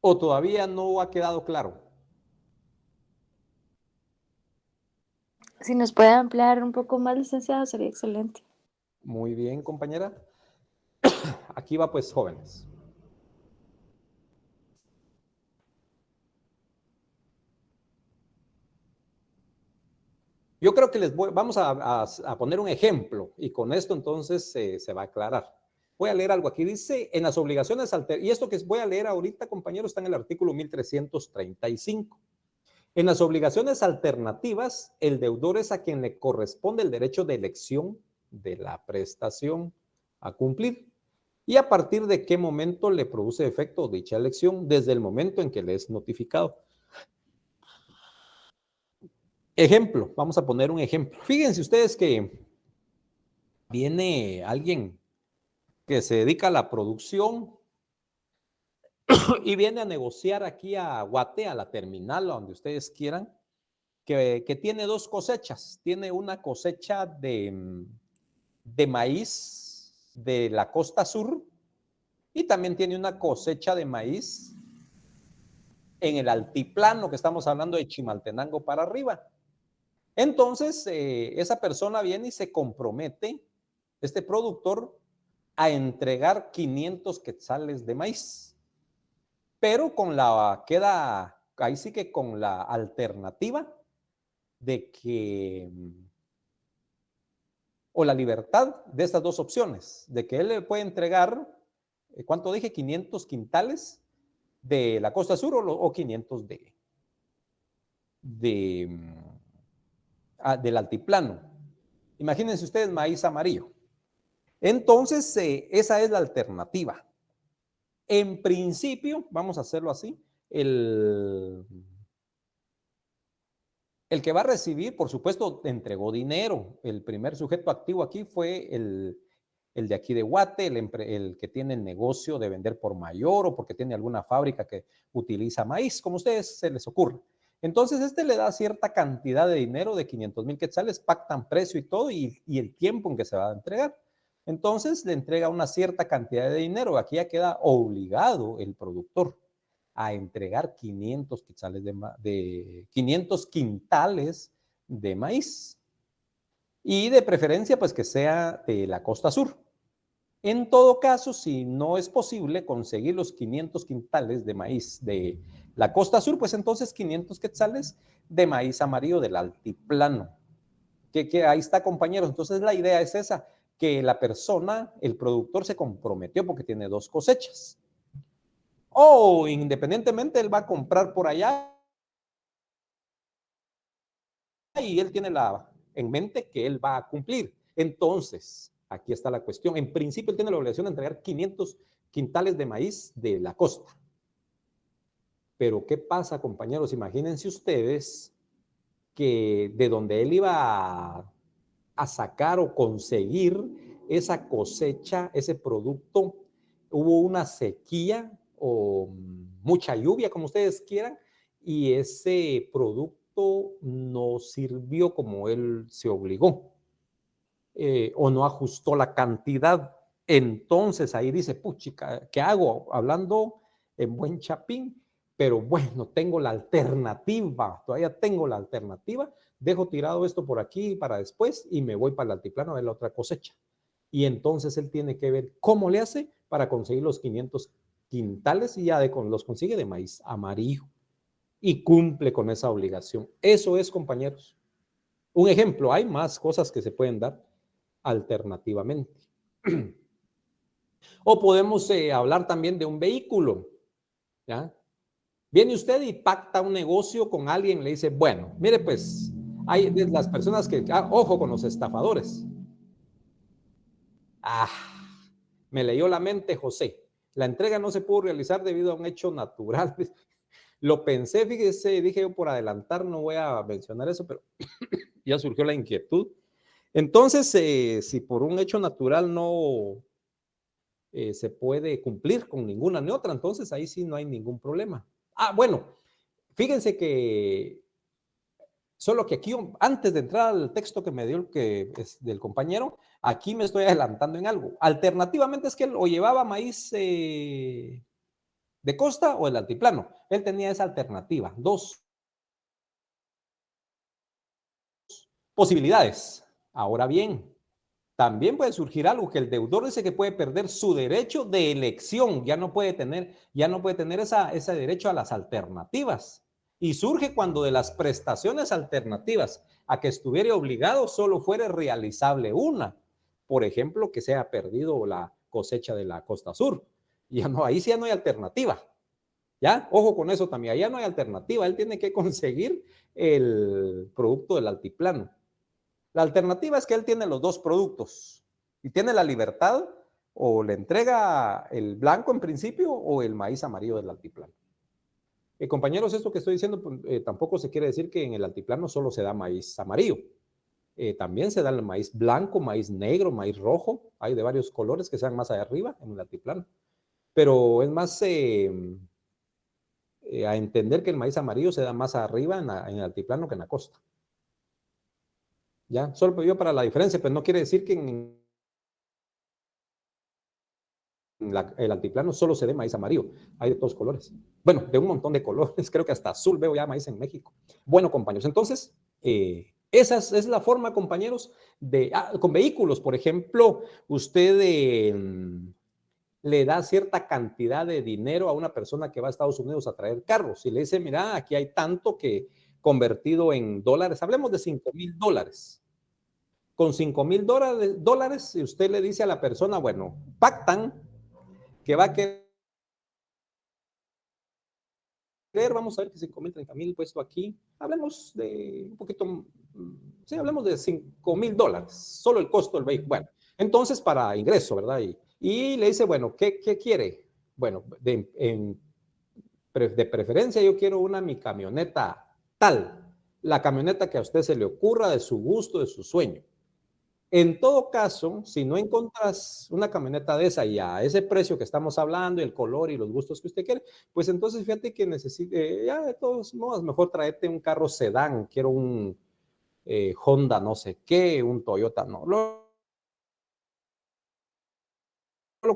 ¿O todavía no ha quedado claro? Si nos puede ampliar un poco más, licenciado, sería excelente. Muy bien, compañera. Aquí va pues, jóvenes. Yo creo que vamos a poner un ejemplo y con esto entonces se va a aclarar. Voy a leer algo aquí. Dice, en las obligaciones alternativas, y esto que voy a leer ahorita, compañeros, está en el artículo 1335. En las obligaciones alternativas, el deudor es a quien le corresponde el derecho de elección de la prestación a cumplir. ¿Y a partir de qué momento le produce efecto dicha elección? Desde el momento en que le es notificado. Ejemplo, vamos a poner un ejemplo. Fíjense ustedes que viene alguien que se dedica a la producción y viene a negociar aquí a Guate, a la terminal, a donde ustedes quieran, que tiene dos cosechas. Tiene una cosecha de maíz de la costa sur y también tiene una cosecha de maíz en el altiplano, que estamos hablando de Chimaltenango para arriba. Entonces, esa persona viene y se compromete, este productor, a entregar 500 quetzales de maíz, pero ahí sí que con la alternativa de que, o la libertad de estas dos opciones, de que él le puede entregar, ¿cuánto dije? 500 quintales de la costa sur o 500 del altiplano. Imagínense ustedes maíz amarillo. Entonces, esa es la alternativa. En principio, vamos a hacerlo así, el que va a recibir, por supuesto, entregó dinero. El primer sujeto activo aquí fue el de aquí de Guate, el que tiene el negocio de vender por mayor o porque tiene alguna fábrica que utiliza maíz, como a ustedes se les ocurra. Entonces, le da cierta cantidad de dinero de 500,000 quetzales, pactan precio y todo, y el tiempo en que se va a entregar. Entonces, le entrega una cierta cantidad de dinero. Aquí ya queda obligado el productor a entregar 500 quetzales 500 quintales de maíz. Y de preferencia, pues que sea de la costa sur. En todo caso, si no es posible conseguir los 500 quintales de maíz de la costa sur, pues entonces 500 quetzales de maíz amarillo del altiplano. Que ahí está, compañeros. Entonces la idea es esa, que la persona, el productor se comprometió porque tiene 2 cosechas. O independientemente, él va a comprar por allá y él tiene en mente que él va a cumplir. Entonces, aquí está la cuestión. En principio, él tiene la obligación de entregar 500 quintales de maíz de la costa. Pero, ¿qué pasa, compañeros? Imagínense ustedes que de donde él iba a sacar o conseguir esa cosecha, ese producto, hubo una sequía o mucha lluvia, como ustedes quieran, y ese producto no sirvió como él se obligó, o no ajustó la cantidad. Entonces ahí dice, puchica, ¿qué hago? Hablando en buen chapín, pero bueno, tengo la alternativa, todavía tengo la alternativa, dejo tirado esto por aquí para después y me voy para el altiplano a ver la otra cosecha. Y entonces él tiene que ver cómo le hace para conseguir los 500 quintales y ya los consigue de maíz amarillo y cumple con esa obligación. Eso es, compañeros, un ejemplo. Hay más cosas que se pueden dar alternativamente. O podemos hablar también de un vehículo, ¿ya? Viene usted y pacta un negocio con alguien, le dice, bueno, mire pues, hay de las personas que, ojo con los estafadores. Me leyó la mente José. La entrega no se pudo realizar debido a un hecho natural. Lo pensé, fíjese, dije yo por adelantar, no voy a mencionar eso, pero ya surgió la inquietud. Entonces, si por un hecho natural no se puede cumplir con ninguna ni otra, entonces ahí sí no hay ningún problema. Bueno, fíjense que solo que aquí, antes de entrar al texto que me dio que es del compañero, aquí me estoy adelantando en algo. Alternativamente es que él o llevaba maíz de costa o el altiplano. Él tenía esa alternativa, 2 posibilidades. Ahora bien, también puede surgir algo, que el deudor dice que puede perder su derecho de elección, ya no puede tener ese derecho a las alternativas. Y surge cuando de las prestaciones alternativas a que estuviera obligado solo fuera realizable una. Por ejemplo, que se haya perdido la cosecha de la costa sur. Ya no, ahí sí ya no hay alternativa. ¿Ya? Ojo con eso también, allá no hay alternativa, él tiene que conseguir el producto del altiplano. La alternativa es que él tiene los 2 productos y tiene la libertad o le entrega el blanco en principio o el maíz amarillo del altiplano. Compañeros, esto que estoy diciendo tampoco se quiere decir que en el altiplano solo se da maíz amarillo. También se da el maíz blanco, maíz negro, maíz rojo. Hay de varios colores que sean más allá arriba en el altiplano. Pero es más a entender que el maíz amarillo se da más arriba en el altiplano que en la costa. Ya, solo yo para la diferencia, pero no quiere decir que en el altiplano solo se dé maíz amarillo. Hay de todos colores. Bueno, de un montón de colores. Creo que hasta azul veo ya maíz en México. Bueno, compañeros, entonces, esa es la forma, compañeros, con vehículos. Por ejemplo, usted le da cierta cantidad de dinero a una persona que va a Estados Unidos a traer carros y le dice, mira, aquí hay tanto que convertido en dólares, hablemos de $5,000. Con $5,000, usted le dice a la persona, bueno, pactan que va a querer, vamos a ver que 5,000, 30,000 puesto aquí, hablemos de un poquito, sí, hablemos de $5,000, solo el costo del vehículo. Bueno, entonces para ingreso, ¿verdad? Y le dice, bueno, ¿qué quiere? Bueno, de preferencia yo quiero mi camioneta tal, la camioneta que a usted se le ocurra, de su gusto, de su sueño. En todo caso, si no encuentras una camioneta de esa y a ese precio que estamos hablando, el color y los gustos que usted quiere, pues entonces fíjate que ya de todos modos, mejor traerte un carro sedán, quiero un Honda no sé qué, un Toyota, no, lo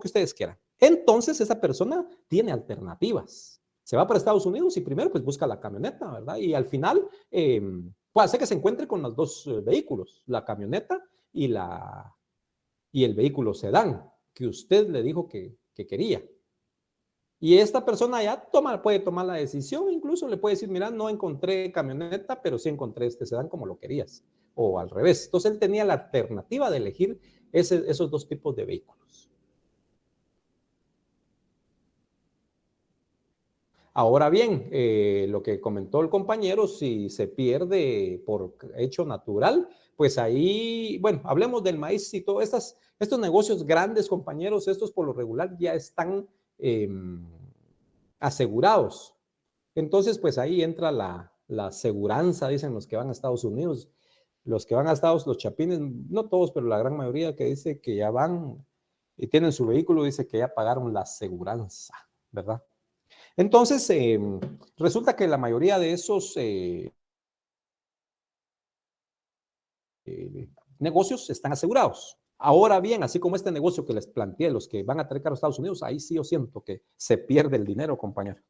que ustedes quieran. Entonces esa persona tiene alternativas. Se va para Estados Unidos y primero pues busca la camioneta, ¿verdad? Y al final Puede ser que se encuentre con los dos vehículos, la camioneta y el vehículo sedán que usted le dijo que quería. Y esta persona ya puede tomar la decisión, incluso le puede decir, mira, no encontré camioneta, pero sí encontré este sedán como lo querías, o al revés. Entonces él tenía la alternativa de elegir esos dos tipos de vehículos. Ahora bien, lo que comentó el compañero, si se pierde por hecho natural, pues ahí, bueno, hablemos del maíz y todo. Estos negocios grandes, compañeros, estos por lo regular ya están asegurados. Entonces, pues ahí entra la aseguranza, dicen los que van a Estados Unidos. Los que van a Estados, los chapines, no todos, pero la gran mayoría que dice que ya van y tienen su vehículo, dice que ya pagaron la aseguranza, ¿verdad? Entonces, resulta que la mayoría de esos negocios están asegurados. Ahora bien, así como este negocio que les planteé, los que van a traer carros a Estados Unidos, ahí sí yo siento que se pierde el dinero, compañero.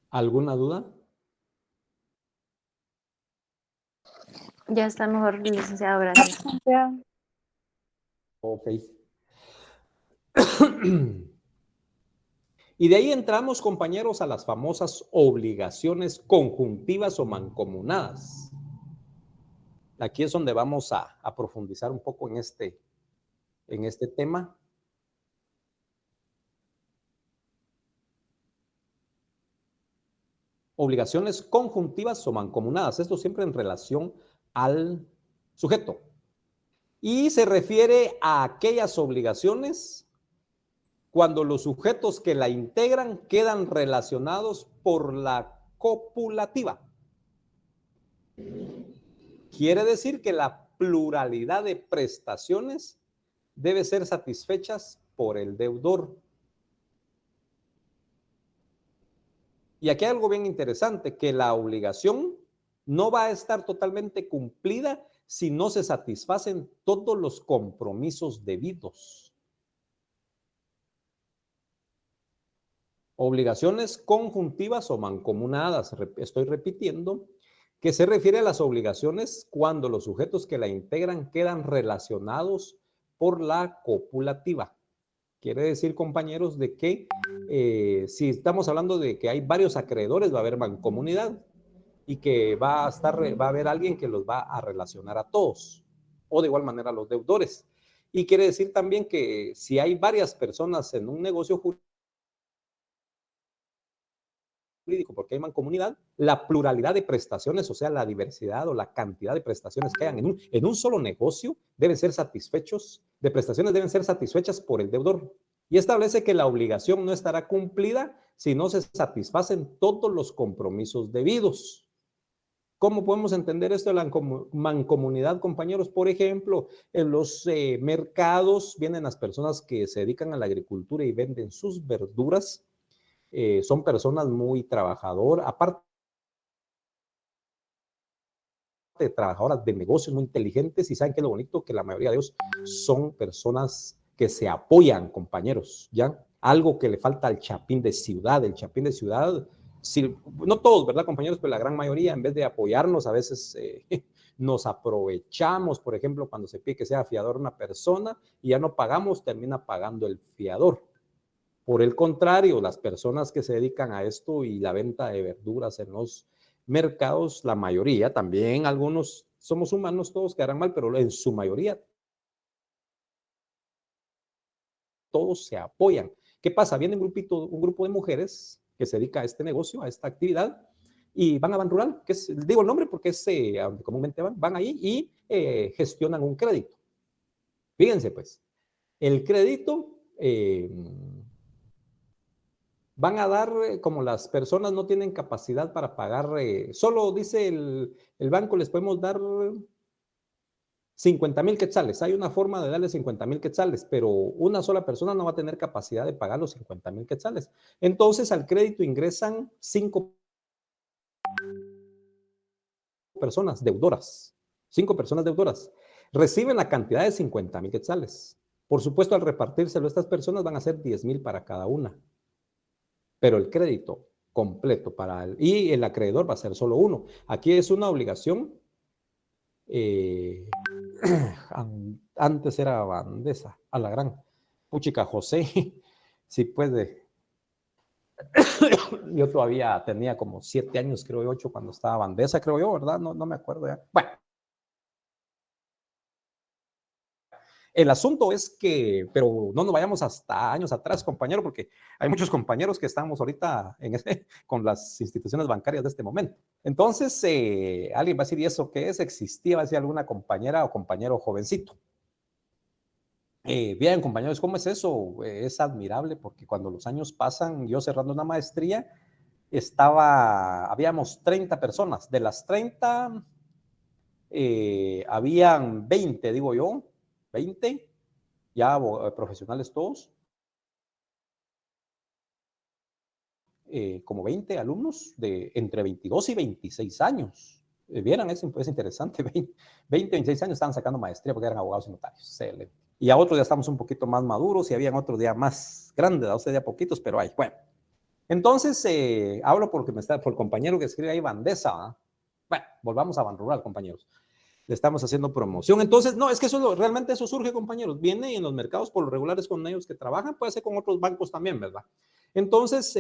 ¿Alguna duda? Ya está mejor, licenciado, gracias. Ya. Ok. Y de ahí entramos, compañeros, a las famosas obligaciones conjuntivas o mancomunadas. Aquí es donde vamos a profundizar un poco en este tema. Obligaciones conjuntivas o mancomunadas. Esto siempre en relación al sujeto. Y se refiere a aquellas obligaciones cuando los sujetos que la integran quedan relacionados por la copulativa. Quiere decir que la pluralidad de prestaciones debe ser satisfechas por el deudor. Y aquí hay algo bien interesante, que la obligación no va a estar totalmente cumplida si no se satisfacen todos los compromisos debidos. Obligaciones conjuntivas o mancomunadas, estoy repitiendo, que se refiere a las obligaciones cuando los sujetos que la integran quedan relacionados por la copulativa. Quiere decir, compañeros, de que si estamos hablando de que hay varios acreedores, va a haber mancomunidad y que va a haber alguien que los va a relacionar a todos, o de igual manera a los deudores. Y quiere decir también que si hay varias personas en un negocio jurídico, porque hay mancomunidad, la pluralidad de prestaciones, o sea, la diversidad o la cantidad de prestaciones que hayan en un solo negocio, deben ser satisfechas por el deudor. Y establece que la obligación no estará cumplida si no se satisfacen todos los compromisos debidos. ¿Cómo podemos entender esto de la mancomunidad, compañeros? Por ejemplo, en los mercados vienen las personas que se dedican a la agricultura y venden sus verduras. Son personas muy trabajadoras, aparte de trabajadoras de negocios muy inteligentes, y saben que es lo bonito, que la mayoría de ellos son personas que se apoyan, compañeros, ¿ya? Algo que le falta al chapín de ciudad. El chapín de ciudad, si, no todos, ¿verdad, compañeros? Pero la gran mayoría, en vez de apoyarnos, a veces nos aprovechamos. Por ejemplo, cuando se pide que sea fiador una persona y ya no pagamos, termina pagando el fiador. Por el contrario, las personas que se dedican a esto y la venta de verduras en los mercados, la mayoría, también algunos, somos humanos, todos quedarán mal, pero en su mayoría todos se apoyan. ¿Qué pasa? Viene un grupo de mujeres que se dedica a este negocio, a esta actividad, y van a Ban Rural, que es, digo el nombre porque es donde comúnmente van ahí y gestionan un crédito. Fíjense pues, el crédito van a dar, como las personas no tienen capacidad para pagar, solo dice el banco, les podemos dar 50,000 quetzales. Hay una forma de darle 50,000 quetzales, pero una sola persona no va a tener capacidad de pagar los 50,000 quetzales. Entonces al crédito ingresan 5 personas deudoras. 5 personas deudoras, reciben la cantidad de 50,000 quetzales. Por supuesto, al repartírselo a estas personas van a ser 10,000 para cada una. Pero el crédito completo y el acreedor va a ser solo uno. Aquí es una obligación. Antes era Bandesa, a la gran. Puchica José, si puede. Yo todavía tenía como 7 años, creo yo, 8 cuando estaba Bandesa, creo yo, ¿verdad? No me acuerdo ya. Bueno. El asunto es que, pero no nos vayamos hasta años atrás, compañero, porque hay muchos compañeros que estamos ahorita con las instituciones bancarias de este momento. Entonces, alguien va a decir, ¿y eso qué es? Existía, va a decir alguna compañera o compañero jovencito. Bien, compañeros, ¿cómo es eso? Es admirable porque cuando los años pasan, yo cerrando una maestría, habíamos 30 personas. De las 30, habían 20, digo yo, 20, ya profesionales todos, como 20 alumnos de entre 22 y 26 años. Vieran, es interesante, 20, 26 años estaban sacando maestría porque eran abogados y notarios. Excelente. Y a otros ya estamos un poquito más maduros y habían otros ya más grandes, a ustedes ya poquitos, pero hay. Bueno, entonces hablo por el compañero que escribe ahí, Bandesa. Bueno, volvamos a Banrural, compañeros. Le estamos haciendo promoción. Entonces, no, es que realmente eso surge, compañeros. Viene en los mercados por lo regulares con ellos que trabajan, puede ser con otros bancos también, ¿verdad? Entonces,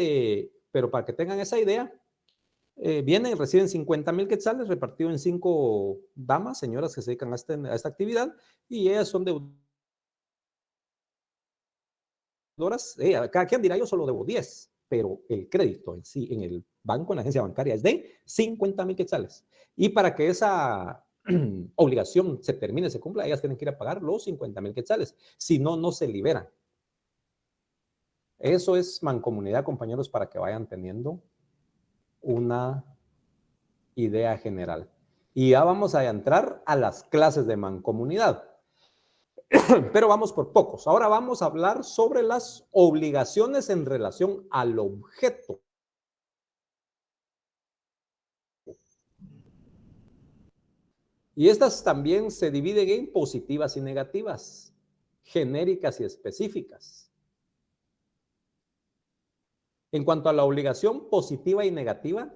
pero para que tengan esa idea, vienen y reciben 50,000 quetzales repartido en 5 damas, señoras que se dedican a esta actividad, y ellas son deudoras. Cada quien dirá, yo solo debo 10, pero el crédito en sí, en el banco, en la agencia bancaria, es de 50,000 quetzales. Y para que esa obligación se termine, se cumpla, ellas tienen que ir a pagar los 50,000 quetzales. Si no, no se liberan. Eso es mancomunidad, compañeros, para que vayan teniendo una idea general. Y ya vamos a entrar a las clases de mancomunidad. Pero vamos por pocos. Ahora vamos a hablar sobre las obligaciones en relación al objeto. Y estas también se dividen en positivas y negativas, genéricas y específicas. En cuanto a la obligación positiva y negativa,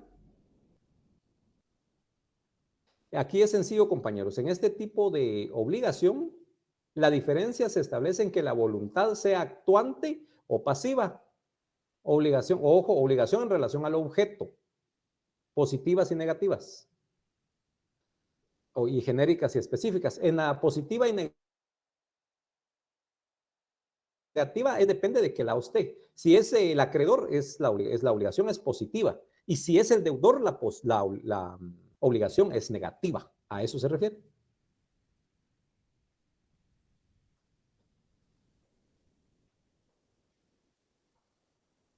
aquí es sencillo, compañeros. En este tipo de obligación, la diferencia se establece en que la voluntad sea actuante o pasiva. Obligación, ojo, obligación en relación al objeto, positivas y negativas. Y genéricas y específicas. En la positiva y negativa depende de que la usted. Si es el acreedor, la obligación es positiva. Y si es el deudor, la obligación es negativa. ¿A eso se refiere?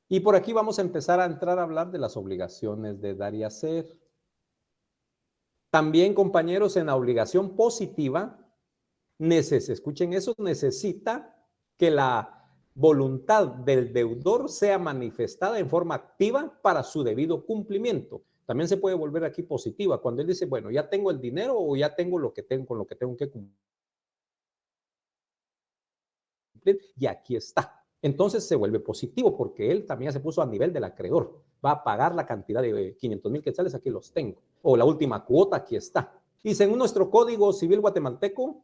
Y por aquí vamos a empezar a entrar a hablar de las obligaciones de dar y hacer. También, compañeros, en la obligación positiva, escuchen eso, necesita que la voluntad del deudor sea manifestada en forma activa para su debido cumplimiento. También se puede volver aquí positiva cuando él dice, bueno, ya tengo el dinero o ya tengo lo que tengo, con lo que tengo que cumplir. Y aquí está. Entonces se vuelve positivo porque él también se puso a nivel del acreedor. Va a pagar la cantidad de 500,000 quetzales, aquí los tengo. O la última cuota, aquí está. Y según nuestro Código Civil guatemalteco,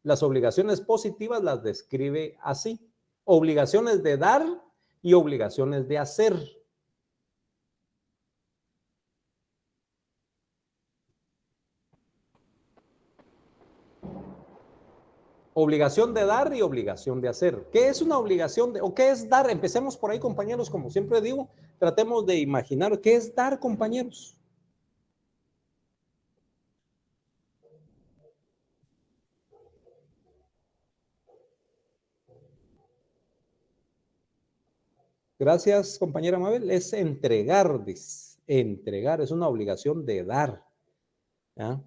las obligaciones positivas las describe así. Obligaciones de dar y obligaciones de hacer. Obligación de dar y obligación de hacer. ¿Qué es una obligación o qué es dar? Empecemos por ahí, compañeros, como siempre digo, tratemos de imaginar qué es dar, compañeros. Gracias, compañera Mabel. Es entregar, dice. Entregar es una obligación de dar. ¿Ya?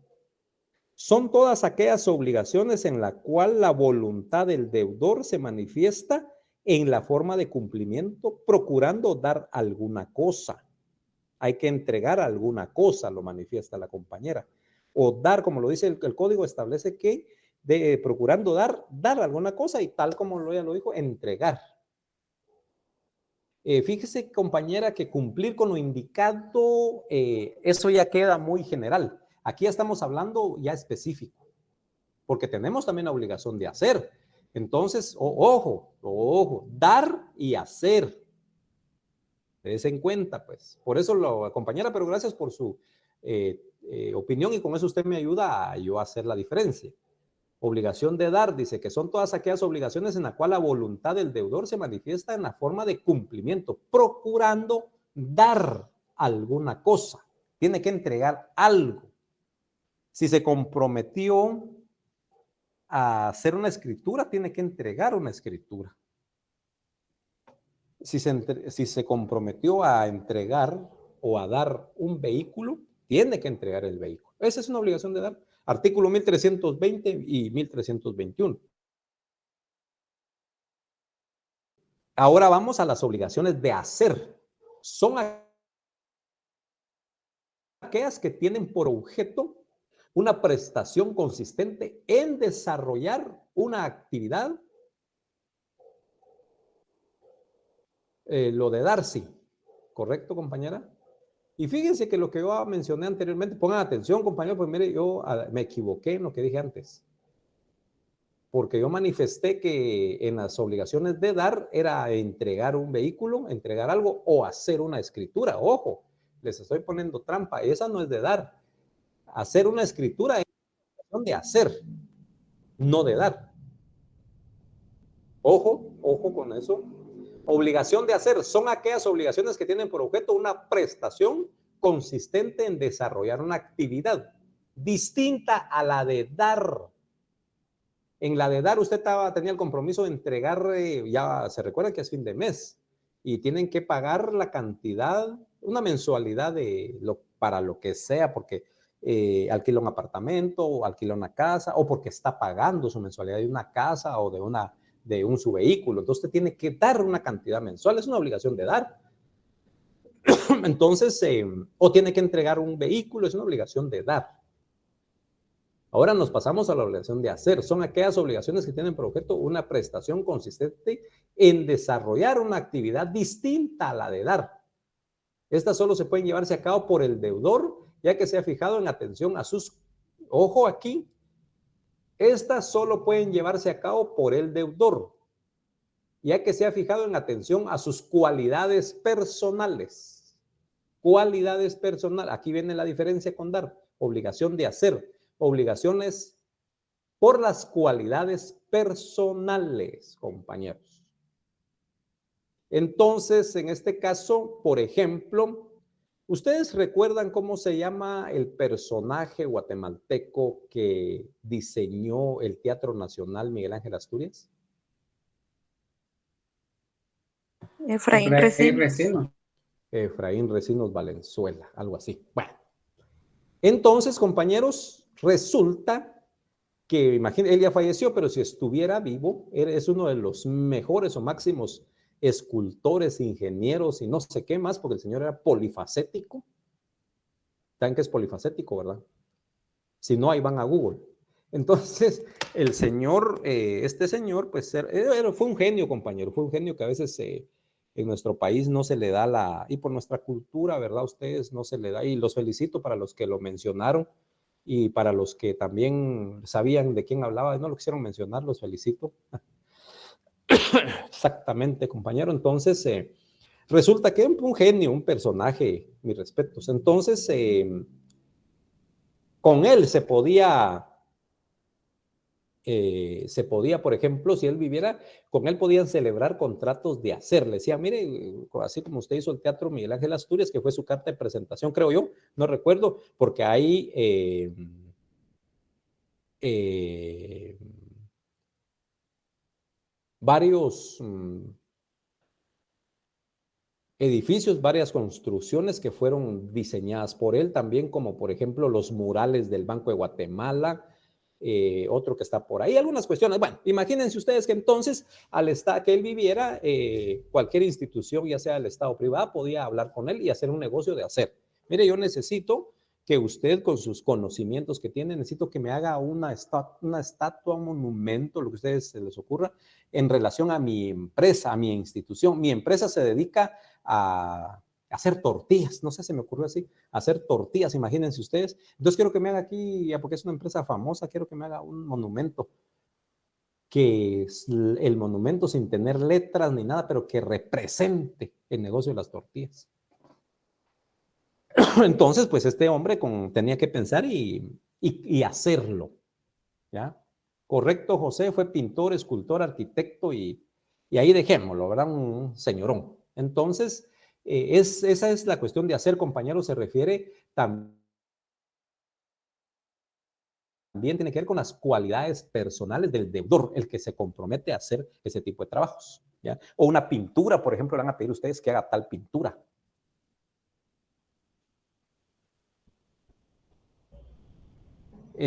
Son todas aquellas obligaciones en la cual la voluntad del deudor se manifiesta en la forma de cumplimiento, procurando dar alguna cosa. Hay que entregar alguna cosa, lo manifiesta la compañera. o dar, como lo dice el código, establece que procurando dar alguna cosa y tal como ya lo dijo, entregar. Fíjese, compañera, que cumplir con lo indicado, eso ya queda muy general. Aquí ya estamos hablando ya específico, porque tenemos también la obligación de hacer. Entonces, ojo, dar y hacer. Des en cuenta, pues. Por eso, compañera, pero gracias por su opinión y con eso usted me ayuda a yo hacer la diferencia. Obligación de dar, dice que son todas aquellas obligaciones en las cuales la voluntad del deudor se manifiesta en la forma de cumplimiento, procurando dar alguna cosa. Tiene que entregar algo. Si se comprometió a hacer una escritura, tiene que entregar una escritura. Si se comprometió a entregar o a dar un vehículo, tiene que entregar el vehículo. Esa es una obligación de dar. Artículo 1320 y 1321. Ahora vamos a las obligaciones de hacer. Son aquellas que tienen por objeto una prestación consistente en desarrollar una actividad. Lo de dar, sí. ¿Correcto, compañera? Y fíjense que lo que yo mencioné anteriormente, pongan atención, compañero, pues mire, yo me equivoqué en lo que dije antes. Porque yo manifesté que en las obligaciones de dar era entregar un vehículo, entregar algo o hacer una escritura. Ojo, les estoy poniendo trampa. Esa no es de dar. Hacer una escritura es de hacer, no de dar. Ojo con eso. Obligación de hacer son aquellas obligaciones que tienen por objeto una prestación consistente en desarrollar una actividad distinta a la de dar. En la de dar usted tenía el compromiso de entregar, ya se recuerda que es fin de mes y tienen que pagar la cantidad, una mensualidad para lo que sea, porque alquila un apartamento o alquila una casa o porque está pagando su mensualidad de una casa o de su vehículo. Entonces usted tiene que dar una cantidad mensual, es una obligación de dar. Entonces, o tiene que entregar un vehículo, es una obligación de dar. Ahora nos pasamos a la obligación de hacer. Son aquellas obligaciones que tienen por objeto una prestación consistente en desarrollar una actividad distinta a la de dar. Estas solo se pueden llevarse a cabo por el deudor, ya que se ha fijado en atención a sus... Ojo aquí. Estas solo pueden llevarse a cabo por el deudor, ya que se ha fijado en atención a sus cualidades personales. Cualidades personales. Aquí viene la diferencia con dar. Obligación de hacer. Obligaciones por las cualidades personales, compañeros. Entonces, en este caso, por ejemplo, ¿ustedes recuerdan cómo se llama el personaje guatemalteco que diseñó el Teatro Nacional Miguel Ángel Asturias? Efraín Recinos. Efraín Recinos Valenzuela, algo así. Bueno, entonces, compañeros, resulta que, imagínense, él ya falleció, pero si estuviera vivo, es uno de los mejores o máximos escultores, ingenieros y no sé qué más, porque el señor era polifacético. ¿Saben qué es polifacético, verdad? Si no, ahí van a Google. Entonces, el señor, este señor, pues fue un genio, compañero, fue un genio que a veces en nuestro país no se le da y por nuestra cultura, ¿verdad? A ustedes no se le da, y los felicito para los que lo mencionaron y para los que también sabían de quién hablaba y no lo quisieron mencionar, los felicito. Exactamente, compañero. Entonces, resulta que un genio, un personaje, mis respetos. Entonces, con él se podía, por ejemplo, si él viviera, con él podían celebrar contratos de hacer. Le decía, mire, así como usted hizo el Teatro Miguel Ángel Asturias, que fue su carta de presentación, creo yo, no recuerdo, porque hay varios edificios, varias construcciones que fueron diseñadas por él, también como por ejemplo los murales del Banco de Guatemala, otro que está por ahí, algunas cuestiones. Bueno, imagínense ustedes que entonces al estar que él viviera, cualquier institución, ya sea el Estado o privada, podía hablar con él y hacer un negocio de hacer. Mire, yo necesito que usted con sus conocimientos que tiene, necesito que me haga una estatua, un monumento, lo que a ustedes se les ocurra, en relación a mi empresa, a mi institución. Mi empresa se dedica a hacer tortillas, no sé, se me ocurrió así, hacer tortillas, imagínense ustedes. Entonces quiero que me haga aquí, ya porque es una empresa famosa, quiero que me haga un monumento, que es el monumento sin tener letras ni nada, pero que represente el negocio de las tortillas. Entonces, pues este hombre tenía que pensar y hacerlo, ¿ya? Correcto, José fue pintor, escultor, arquitecto y ahí dejémoslo, ¿verdad? Un señorón. Entonces, esa es la cuestión de hacer, compañeros, se refiere también tiene que ver con las cualidades personales del deudor, el que se compromete a hacer ese tipo de trabajos, ¿ya? O una pintura, por ejemplo, le van a pedir a ustedes que haga tal pintura.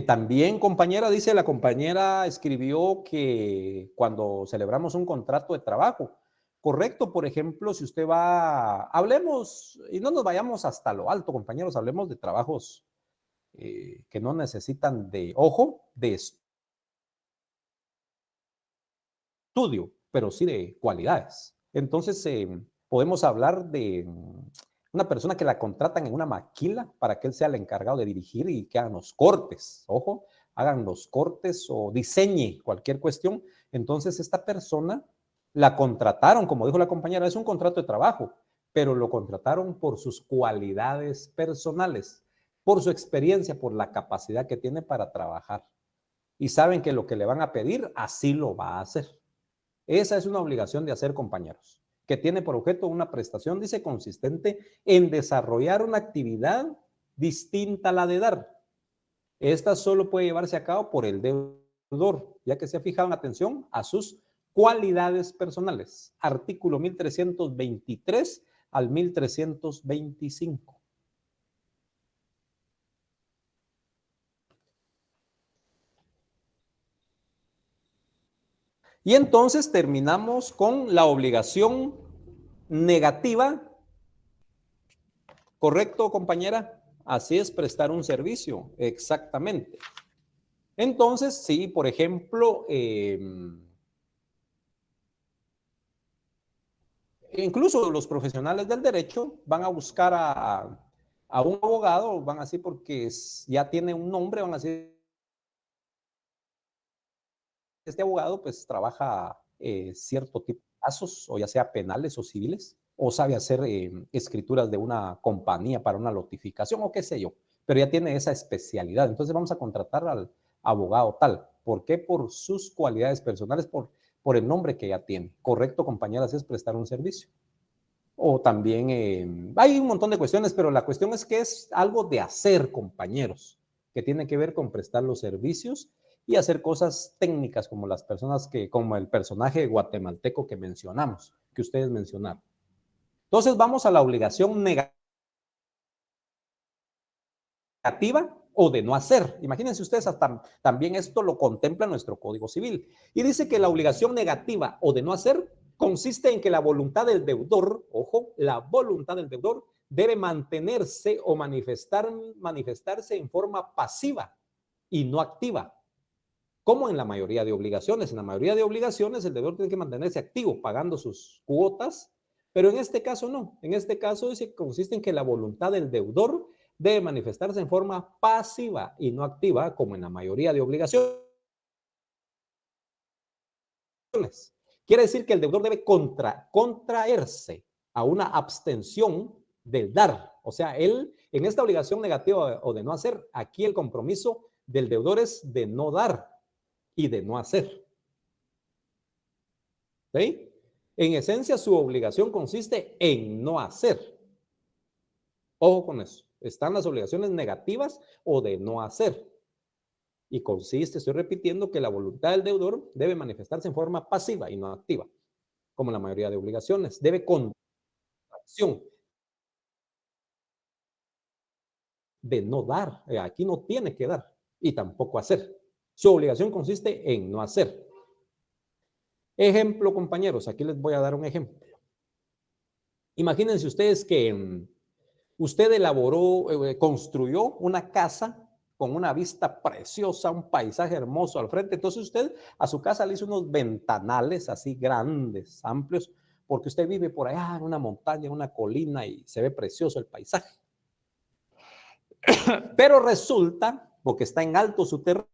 También, compañera, dice la compañera, escribió que cuando celebramos un contrato de trabajo, correcto, por ejemplo, si usted va, hablemos, y no nos vayamos hasta lo alto, compañeros, hablemos de trabajos que no necesitan de, ojo, de estudio, pero sí de cualidades. Entonces, podemos hablar de una persona que la contratan en una maquila para que él sea el encargado de dirigir y que hagan los cortes, ojo, hagan los cortes o diseñe cualquier cuestión. Entonces, esta persona la contrataron, como dijo la compañera, es un contrato de trabajo, pero lo contrataron por sus cualidades personales, por su experiencia, por la capacidad que tiene para trabajar. Y saben que lo que le van a pedir, así lo va a hacer. Esa es una obligación de hacer, compañeros, que tiene por objeto una prestación, dice, consistente en desarrollar una actividad distinta a la de dar. Esta solo puede llevarse a cabo por el deudor, ya que se ha fijado en atención a sus cualidades personales. Artículo 1323 al 1325. Y entonces terminamos con la obligación negativa. ¿Correcto, compañera? Así es, prestar un servicio, exactamente. Entonces, sí, por ejemplo, incluso los profesionales del derecho van a buscar a un abogado, van así porque ya tiene un nombre, van a decir, este abogado pues trabaja cierto tipo de casos, o ya sea penales o civiles, o sabe hacer escrituras de una compañía para una notificación o qué sé yo, pero ya tiene esa especialidad. Entonces vamos a contratar al abogado tal. ¿Por qué? Por sus cualidades personales, por el nombre que ya tiene. Correcto, compañeras, es prestar un servicio. O también hay un montón de cuestiones, pero la cuestión es que es algo de hacer, compañeros, que tiene que ver con prestar los servicios y hacer cosas técnicas como las personas como el personaje guatemalteco que mencionamos, que ustedes mencionaron. Entonces vamos a la obligación negativa o de no hacer. Imagínense ustedes, hasta también esto lo contempla nuestro Código Civil. Y dice que la obligación negativa o de no hacer consiste en que la voluntad del deudor, ojo, la voluntad del deudor debe mantenerse o manifestarse en forma pasiva y no activa. Como en la mayoría de obligaciones. En la mayoría de obligaciones el deudor tiene que mantenerse activo, pagando sus cuotas, pero en este caso no. En este caso dice que consiste en que la voluntad del deudor debe manifestarse en forma pasiva y no activa, como en la mayoría de obligaciones. Quiere decir que el deudor debe contraerse a una abstención del dar. O sea, él, en esta obligación negativa o de no hacer, aquí el compromiso del deudor es de no dar y de no hacer. ¿Sí? En esencia, su obligación consiste en no hacer. Ojo con eso. Están las obligaciones negativas o de no hacer. Y consiste, estoy repitiendo, que la voluntad del deudor debe manifestarse en forma pasiva y no activa, como la mayoría de obligaciones. Debe contracción de no dar. Aquí no tiene que dar y tampoco hacer. Su obligación consiste en no hacer. Ejemplo, compañeros, aquí les voy a dar un ejemplo. Imagínense ustedes que Usted elaboró, construyó una casa con una vista preciosa, un paisaje hermoso al frente. Entonces usted a su casa le hizo unos ventanales así grandes, amplios, porque usted vive por allá en una montaña, en una colina y se ve precioso el paisaje. Pero resulta, porque está en alto su terreno,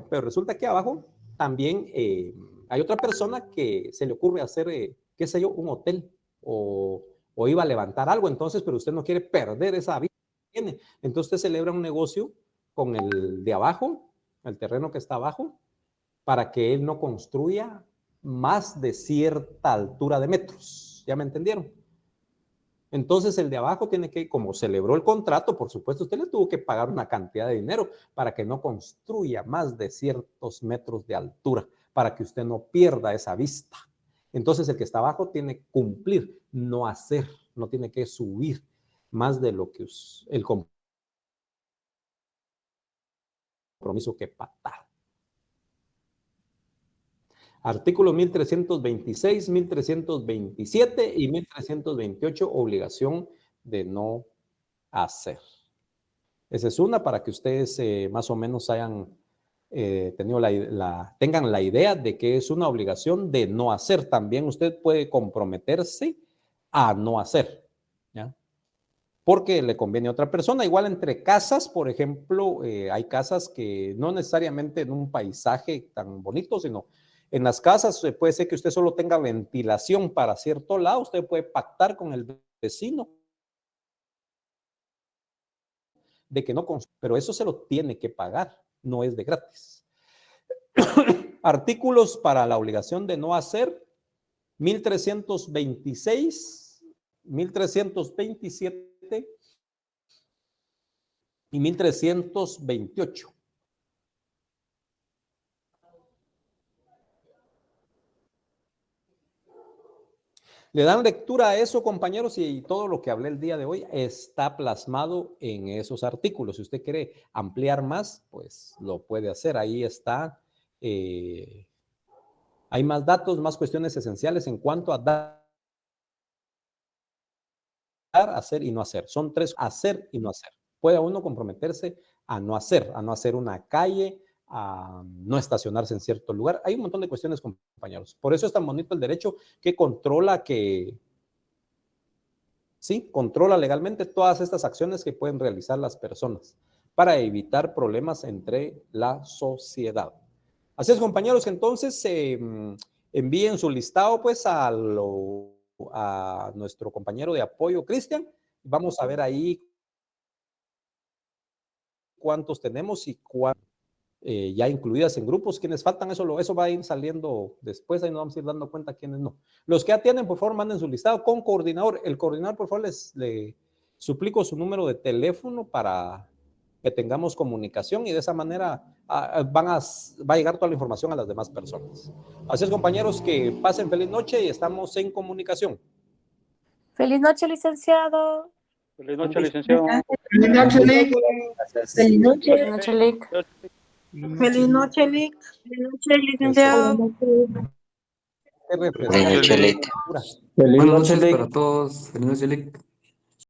pero resulta que abajo también hay otra persona que se le ocurre hacer, qué sé yo, un hotel o iba a levantar algo, entonces, pero usted no quiere perder esa vida que tiene. Entonces usted celebra un negocio con el de abajo, el terreno que está abajo, para que él no construya más de cierta altura de metros. ¿Ya me entendieron? Entonces el de abajo tiene que, como celebró el contrato, por supuesto, usted le tuvo que pagar una cantidad de dinero para que no construya más de ciertos metros de altura, para que usted no pierda esa vista. Entonces el que está abajo tiene que cumplir, no hacer, no tiene que subir más de lo que el compromiso que pactar. Artículos 1326, 1327 y 1328, obligación de no hacer. Esa es una para que ustedes más o menos hayan tenido tengan la idea de que es una obligación de no hacer. También usted puede comprometerse a no hacer, ¿ya? Porque le conviene a otra persona. Igual entre casas, por ejemplo, hay casas que no necesariamente en un paisaje tan bonito, sino en las casas puede ser que usted solo tenga ventilación para cierto lado. Usted puede pactar con el vecino de que no, pero eso se lo tiene que pagar, no es de gratis. Artículos para la obligación de no hacer: 1326, 1327 y 1328. Le dan lectura a eso, compañeros, y todo lo que hablé el día de hoy está plasmado en esos artículos. Si usted quiere ampliar más, pues lo puede hacer. Ahí está. Hay más datos, más cuestiones esenciales en cuanto a dar, hacer y no hacer. Son tres: hacer y no hacer. Puede uno comprometerse a no hacer una calle, a no estacionarse en cierto lugar. Hay un montón de cuestiones, compañeros. Por eso es tan bonito el derecho, que controla controla legalmente todas estas acciones que pueden realizar las personas para evitar problemas entre la sociedad. Así es, compañeros, entonces envíen su listado pues a nuestro compañero de apoyo, Cristian. Vamos a ver ahí cuántos tenemos y cuántos ya incluidas en grupos. Quienes faltan, eso va a ir saliendo después, ahí nos vamos a ir dando cuenta quiénes no. Los que ya tienen, por favor, manden su listado con coordinador. El coordinador, por favor, le suplico su número de teléfono para que tengamos comunicación y de esa manera va a llegar toda la información a las demás personas. Así es, compañeros, que pasen feliz noche y estamos en comunicación. Feliz noche, licenciado. Feliz noche, licenciado. Feliz noche, Lick. Feliz noche. Feliz noche, Lick. Feliz noche, Lick. Feliz noche, licenciado. Buenas noches, Buenas noches para todos. Feliz noche, Lick.